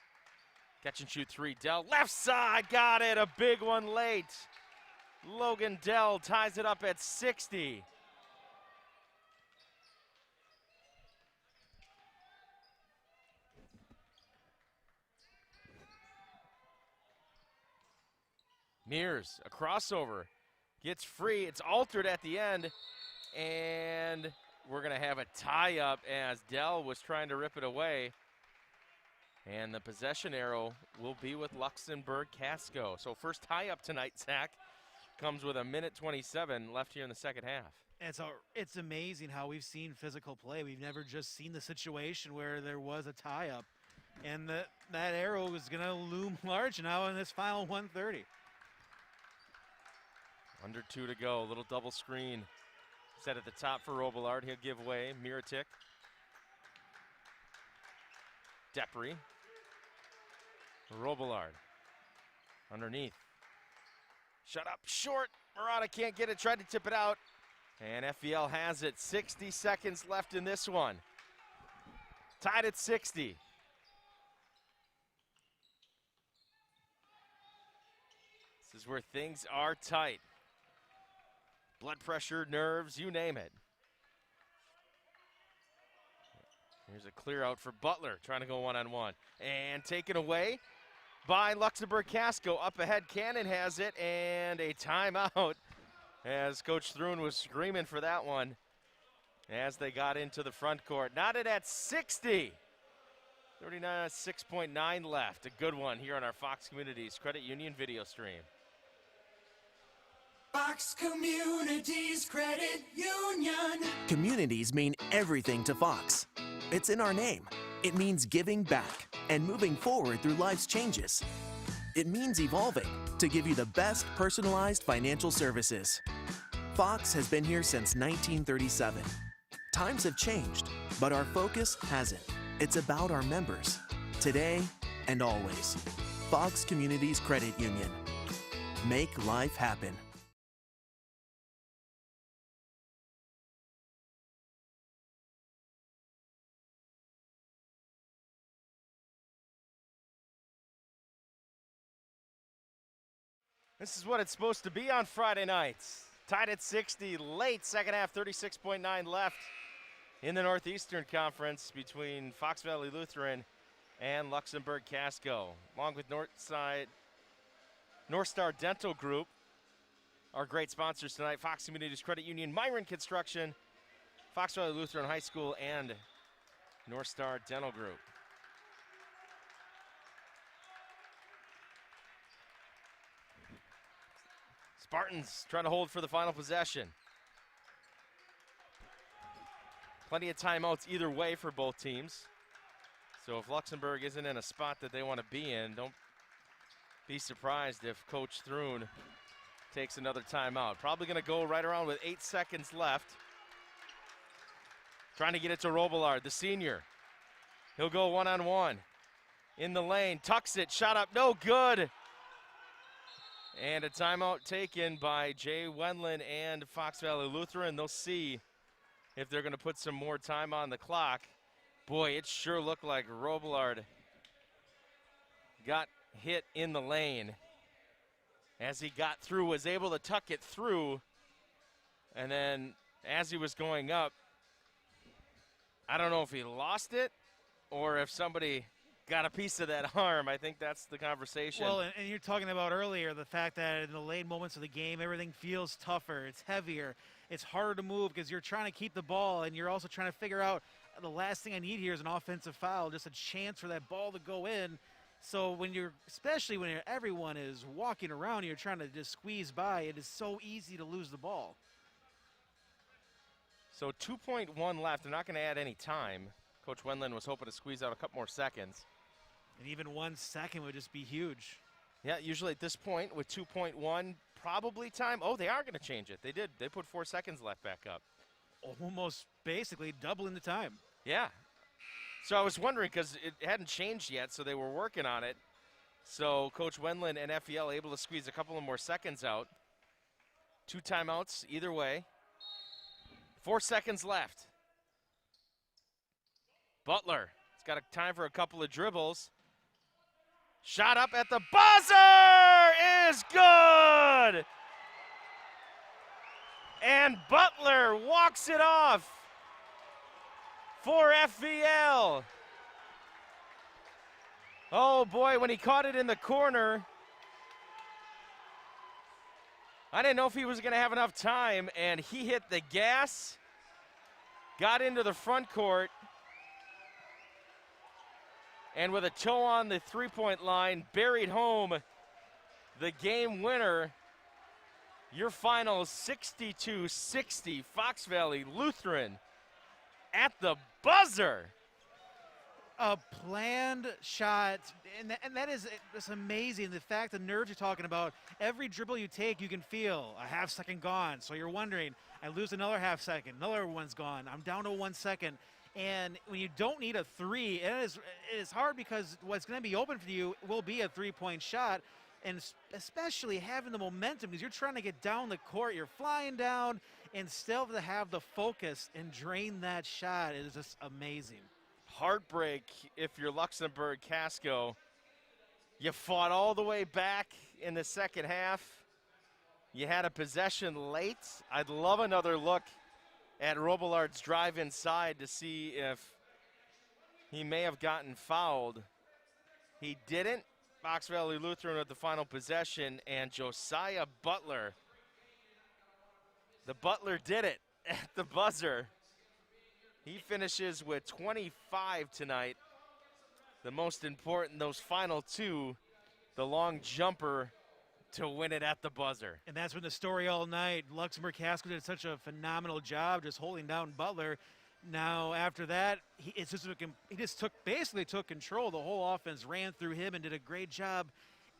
Catch and shoot 3, Dell, left side, got it, a big one late. Logan Dell ties it up at 60. Mears, a crossover, gets free. It's altered at the end, and we're going to have a tie-up as Dell was trying to rip it away. And the possession arrow will be with Luxemburg-Casco. So first tie-up tonight, Zach, comes with 1:27 left here in the second half. It's amazing how we've seen physical play. We've never just seen the situation where there was a tie-up. And that arrow is going to loom large now in this final 1:30. Under 2 to go, a little double screen set at the top for Robillard. He'll give way, Miritic. Depre. Robillard underneath. Shut up, short. Murata can't get it, tried to tip it out. And FVL has it, 60 seconds left in this one. Tied at 60. This is where things are tight. Blood pressure, nerves, you name it. Here's a clear out for Butler, trying to go one-on-one. And taken away by Luxemburg-Casco. Up ahead, Cannon has it, and a timeout as Coach Thrun was screaming for that one as they got into the front court. Knotted at 60. 39.6.9 left. A good one here on our Fox Communities Credit Union video stream. Fox Communities Credit Union. Communities mean everything to Fox. It's in our name. It means giving back and moving forward through life's changes. It means evolving to give you the best personalized financial services. Fox has been here since 1937. Times have changed, but our focus hasn't. It's about our members, today and always. Fox Communities Credit Union. Make life happen. This is what it's supposed to be on Friday nights. Tied at 60, late second half, 36.9 left in the Northeastern Conference between Fox Valley Lutheran and Luxemburg-Casco. Along with North Star Dental Group, our great sponsors tonight, Fox Communities Credit Union, Myron Construction, Fox Valley Lutheran High School, and North Star Dental Group. Spartans trying to hold for the final possession. Plenty of timeouts either way for both teams. So if Luxembourg isn't in a spot that they want to be in, don't be surprised if Coach Thrun takes another timeout. Probably going to go right around with 8 seconds left. Trying to get it to Robillard, the senior. He'll go one-on-one. In the lane, tucks it, shot up, no good. And a timeout taken by Jay Wendland and Fox Valley Lutheran. They'll see if they're going to put some more time on the clock. Boy, it sure looked like Robillard got hit in the lane. As he got through, was able to tuck it through. And then as he was going up, I don't know if he lost it or if somebody got a piece of that arm. I think that's the conversation. Well, and you're talking about earlier the fact that in the late moments of the game, everything feels tougher. It's heavier. It's harder to move because you're trying to keep the ball, and you're also trying to figure out the last thing I need here is an offensive foul, just a chance for that ball to go in. So when especially when everyone is walking around, you're trying to just squeeze by. It is so easy to lose the ball. So 2.1 left. They're not going to add any time. Coach Wendland was hoping to squeeze out a couple more seconds. And even 1 second would just be huge. Yeah, usually at this point with 2.1, probably time. Oh, they are going to change it. They did. They put 4 seconds left back up. Almost basically doubling the time. Yeah. So I was wondering because it hadn't changed yet, so they were working on it. So Coach Wendland and FVL able to squeeze a couple of more seconds out. 2 timeouts either way. 4 seconds left. Butler. He's got time for a couple of dribbles. Shot up at the buzzer is good. And Butler walks it off for FVL. Oh boy, when he caught it in the corner, I didn't know if he was going to have enough time, and he hit the gas, got into the front court, and with a toe on the three-point line, buried home the game winner. Your final 62-60, Fox Valley Lutheran at the buzzer. A planned shot, and that is it's amazing. The fact, the nerves you're talking about, every dribble you take, you can feel a half second gone. So you're wondering, I lose another half second, another one's gone. I'm down to 1 second. And when you don't need a three, it is hard because what's going to be open for you will be a three-point shot, and especially having the momentum because you're trying to get down the court, you're flying down, and still to have the focus and drain that shot is just amazing. Heartbreak if you're Luxemburg-Casco. You fought all the way back in the second half. You had a possession late. I'd love another look at Robillard's drive inside to see if he may have gotten fouled. He didn't. Fox Valley Lutheran with the final possession, and Josiah Butler The Butler did it at the buzzer. He finishes with 25 tonight. The most important, those final two, the long jumper to win it at the buzzer. And that's been the story all night. Luxemburg-Casco did such a phenomenal job just holding down Butler. Now, after that, he basically took control. The whole offense ran through him and did a great job.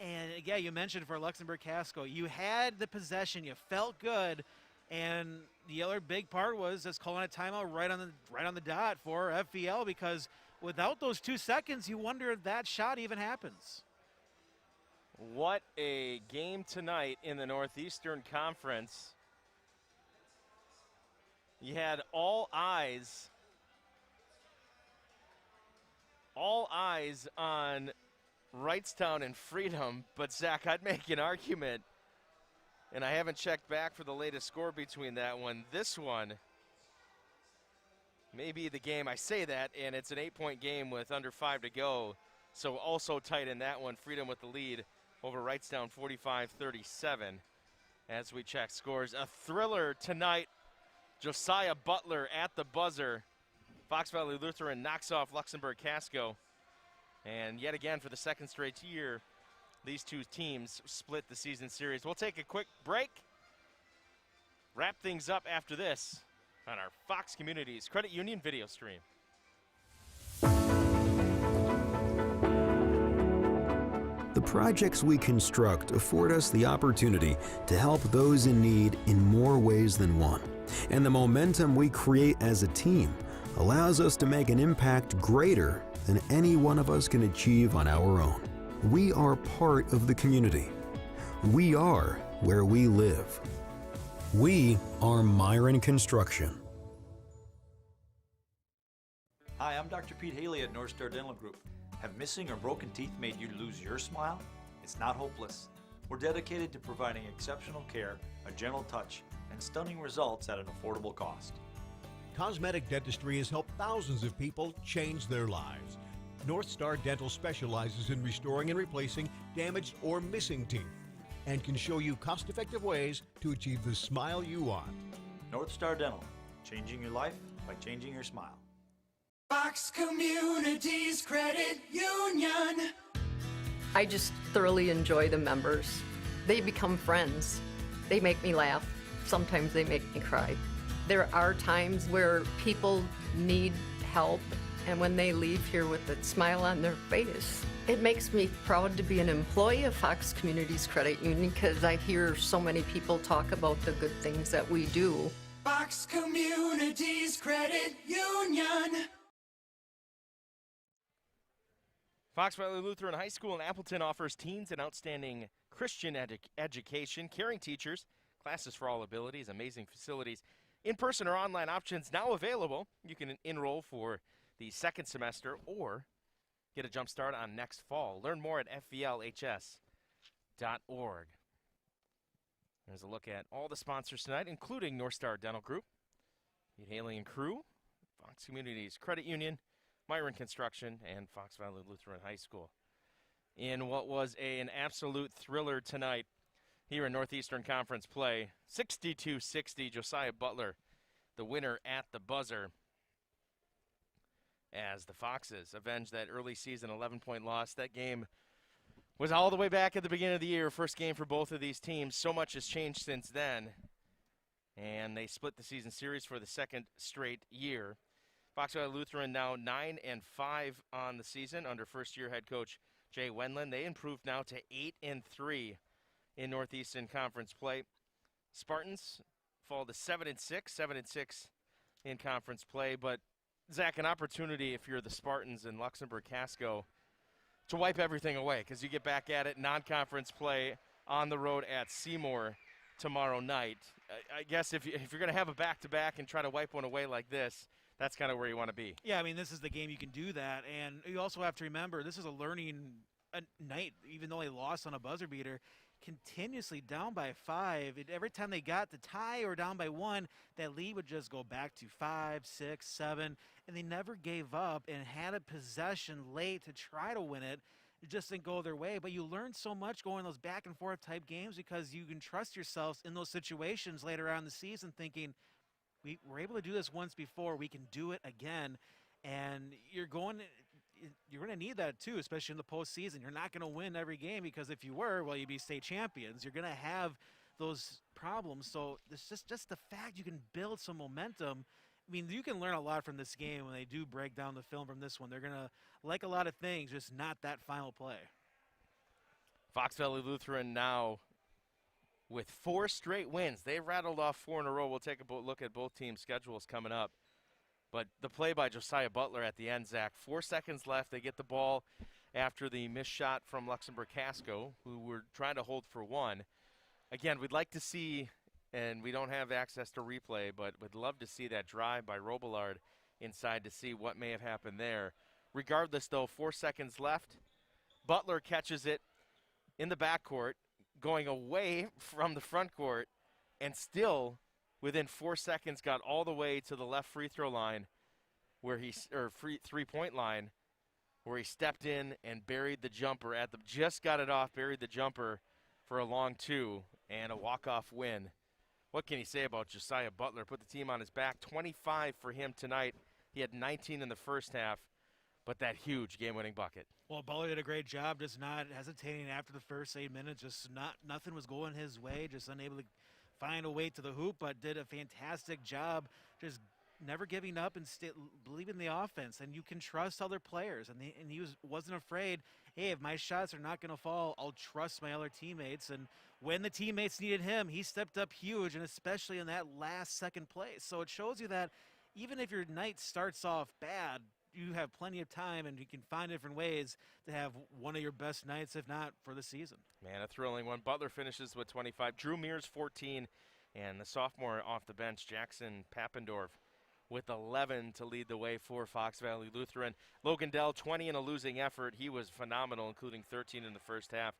And, yeah, you mentioned for Luxemburg-Casco, you had the possession, you felt good, and the other big part was just calling a timeout right on the dot for FVL, because without those 2 seconds, you wonder if that shot even happens. What a game tonight in the Northeastern Conference. You had all eyes on Wrightstown and Freedom, but Zach, I'd make an argument, and I haven't checked back for the latest score between that one. This one may be the game. I say that, and it's an 8-point game with under 5 to go, so also tight in that one. Freedom with the lead over Wrightstown 45-37 as we check scores. A thriller tonight. Josiah Butler at the buzzer. Fox Valley Lutheran knocks off Luxemburg-Casco. And yet again, for the second straight year, these two teams split the season series. We'll take a quick break. Wrap things up after this on our Fox Communities Credit Union video stream. The projects we construct afford us the opportunity to help those in need in more ways than one. And the momentum we create as a team allows us to make an impact greater than any one of us can achieve on our own. We are part of the community. We are where we live. We are Myron Construction. Hi, I'm Dr. Pete Haley at North Star Dental Group. Have missing or broken teeth made you lose your smile? It's not hopeless. We're dedicated to providing exceptional care, a gentle touch, and stunning results at an affordable cost. Cosmetic dentistry has helped thousands of people change their lives. North Star Dental specializes in restoring and replacing damaged or missing teeth and can show you cost-effective ways to achieve the smile you want. North Star Dental, changing your life by changing your smile. Fox Communities Credit Union. I just thoroughly enjoy the members. They become friends. They make me laugh. Sometimes they make me cry. There are times where people need help, and when they leave here with a smile on their face, it makes me proud to be an employee of Fox Communities Credit Union, because I hear so many people talk about the good things that we do. Fox Communities Credit Union. Fox Valley Lutheran High School in Appleton offers teens an outstanding Christian education, caring teachers, classes for all abilities, amazing facilities, in-person or online options now available. You can enroll for the second semester or get a jump start on next fall. Learn more at fvlhs.org. There's a look at all the sponsors tonight, including North Star Dental Group, Pete Haley and crew, Fox Communities Credit Union, Myron Construction, and Fox Valley Lutheran High School. In what was an absolute thriller tonight here in Northeastern Conference play, 62-60, Josiah Butler, the winner at the buzzer, as the Foxes avenged that early season 11-point loss. That game was all the way back at the beginning of the year, first game for both of these teams. So much has changed since then, and they split the season series for the second straight year. Fox Valley Lutheran now 9-5 on the season under first-year head coach Jay Wendland. They improved now to 8-3 in Northeastern Conference play. Spartans fall to 7-6 in conference play. But, Zach, an opportunity if you're the Spartans in Luxemburg-Casco to wipe everything away, because you get back at it, non-conference play on the road at Seymour tomorrow night. I guess if you're going to have a back-to-back and try to wipe one away like this, that's kind of where you want to be. Yeah, I mean, this is the game you can do that. And you also have to remember, this is a learning night. Even though they lost on a buzzer beater, continuously down by 5. Every time they got the tie or down by 1, that lead would just go back to 5, 6, 7. And they never gave up and had a possession late to try to win it. it just didn't go their way. But you learn so much going those back and forth type games because you can trust yourselves in those situations later on in the season, thinking we were able to do this once before, we can do it again. And you're going to need that too, especially in the postseason. You're not going to win every game because if you were, well, you'd be state champions. You're going to have those problems. So it's just the fact you can build some momentum. I mean, you can learn a lot from this game when they do break down the film from this one. They're going to like a lot of things, just not that final play. Fox Valley Lutheran now with 4 straight wins. They rattled off 4 in a row. We'll take a look at both teams' schedules coming up. But the play by Josiah Butler at the end, Zach, 4 seconds left. They get the ball after the missed shot from Luxemburg-Casco, who were trying to hold for 1. Again, we'd like to see, and we don't have access to replay, but would love to see that drive by Robillard inside to see what may have happened there. Regardless, though, 4 seconds left. Butler catches it in the backcourt, going away from the front court, and still within 4 seconds got all the way to the left free throw line, where three-point line, where he stepped in and buried the jumper just got it off, buried the jumper for a long 2 and a walk-off win. What can you say about Josiah Butler? Put the team on his back. 25 for him tonight. He had 19 in the first half, but that huge game-winning bucket. Well, Butler did a great job, just not hesitating after the first 8 minutes. Just nothing was going his way, just unable to find a way to the hoop, but did a fantastic job just never giving up and believing in the offense. And you can trust other players. And he wasn't afraid, hey, if my shots are not going to fall, I'll trust my other teammates. And when the teammates needed him, he stepped up huge, and especially in that last second play. So it shows you that even if your night starts off bad, you have plenty of time and you can find different ways to have one of your best nights, if not for the season. Man, a thrilling one. Butler finishes with 25. Drew Mears, 14. And the sophomore off the bench, Jackson Pappendorf, with 11 to lead the way for Fox Valley Lutheran. Logan Dell, 20 in a losing effort. He was phenomenal, including 13 in the first half.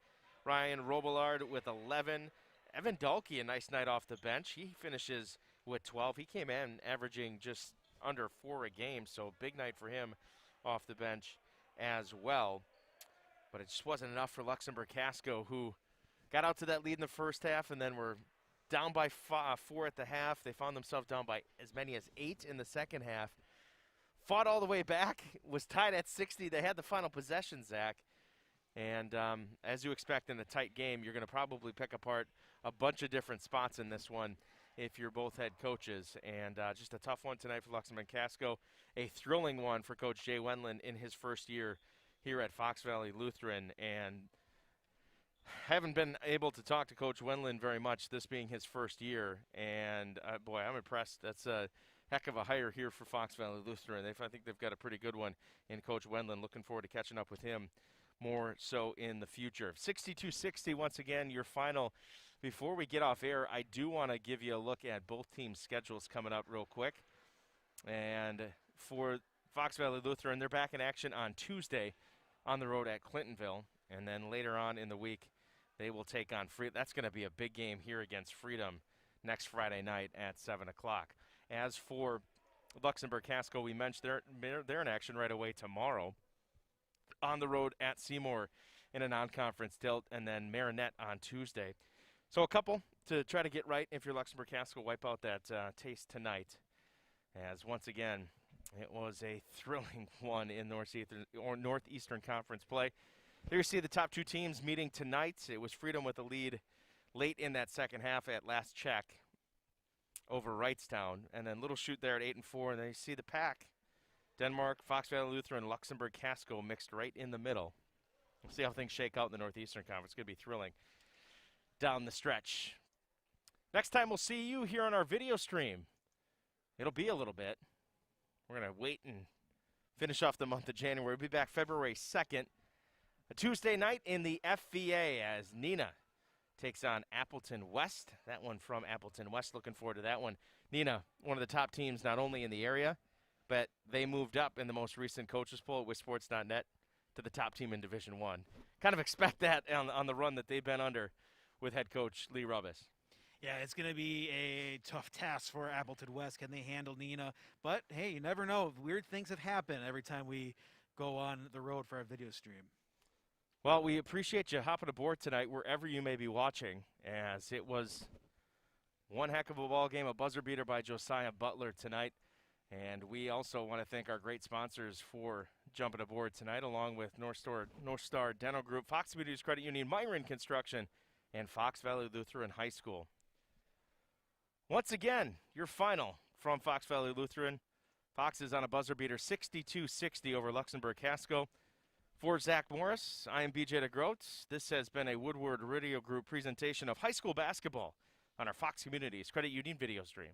Ryan Robillard with 11. Evan Dahlke, a nice night off the bench. He finishes with 12. He came in averaging just under 4 a game, so big night for him off the bench as well. But it just wasn't enough for Luxemburg-Casco, who got out to that lead in the first half and then were down by 4 at the half. They found themselves down by as many as 8 in the second half. Fought all the way back, was tied at 60. They had the final possession, Zach. And as you expect in a tight game, you're going to probably pick apart a bunch of different spots in this one if you're both head coaches. And just a tough one tonight for Luxemburg-Casco. A thrilling one for Coach Jay Wendland in his first year here at Fox Valley Lutheran. And haven't been able to talk to Coach Wendland very much, this being his first year. And, boy, I'm impressed. That's a heck of a hire here for Fox Valley Lutheran. I think they've got a pretty good one in Coach Wendland. Looking forward to catching up with him more so in the future. 62-60 once again, your final. Before we get off air, I do want to give you a look at both teams' schedules coming up real quick. And for Fox Valley Lutheran, they're back in action on Tuesday on the road at Clintonville. And then later on in the week, they will take on Freedom. That's going to be a big game here against Freedom next Friday night at 7 o'clock. As for Luxemburg-Casco, we mentioned they're in action right away tomorrow on the road at Seymour in a non-conference tilt, and then Marinette on Tuesday. So a couple to try to get right if you're Luxemburg-Casco, wipe out that taste tonight. As once again, it was a thrilling one in Northeastern Conference play. There you see the top 2 teams meeting tonight. It was Freedom with the lead late in that second half at last check over Wrightstown. And then Little Chute there at 8-4. And then you see the pack. Denmark, Fox Valley Lutheran, Luxemburg-Casco mixed right in the middle. We'll see how things shake out in the Northeastern Conference. It's going to be thrilling down the stretch. Next time we'll see you here on our video stream. It'll be a little bit. We're going to wait and finish off the month of January. We'll be back February 2nd. A Tuesday night in the FVA as Neenah takes on Appleton West. That one from Appleton West. Looking forward to that one. Neenah, one of the top teams not only in the area, but they moved up in the most recent coaches poll at WisSports.net to the top team in Division I. Kind of expect that on the run that they've been under with head coach Lee Rubbis. Yeah, it's going to be a tough task for Appleton West. Can they handle Neenah? But, hey, you never know. Weird things have happened every time we go on the road for our video stream. Well, we appreciate you hopping aboard tonight wherever you may be watching, as it was one heck of a ball game, a buzzer beater by Josiah Butler tonight. And we also want to thank our great sponsors for jumping aboard tonight, along with North Star Dental Group, Fox Communities Credit Union, Myron Construction, and Fox Valley Lutheran High School. Once again, your final from Fox Valley Lutheran. Fox is on a buzzer beater 62-60 over Luxemburg-Casco. For Zach Morris, I am BJ DeGroat. This has been a Woodward Radio Group presentation of high school basketball on our Fox Communities Credit Union video stream.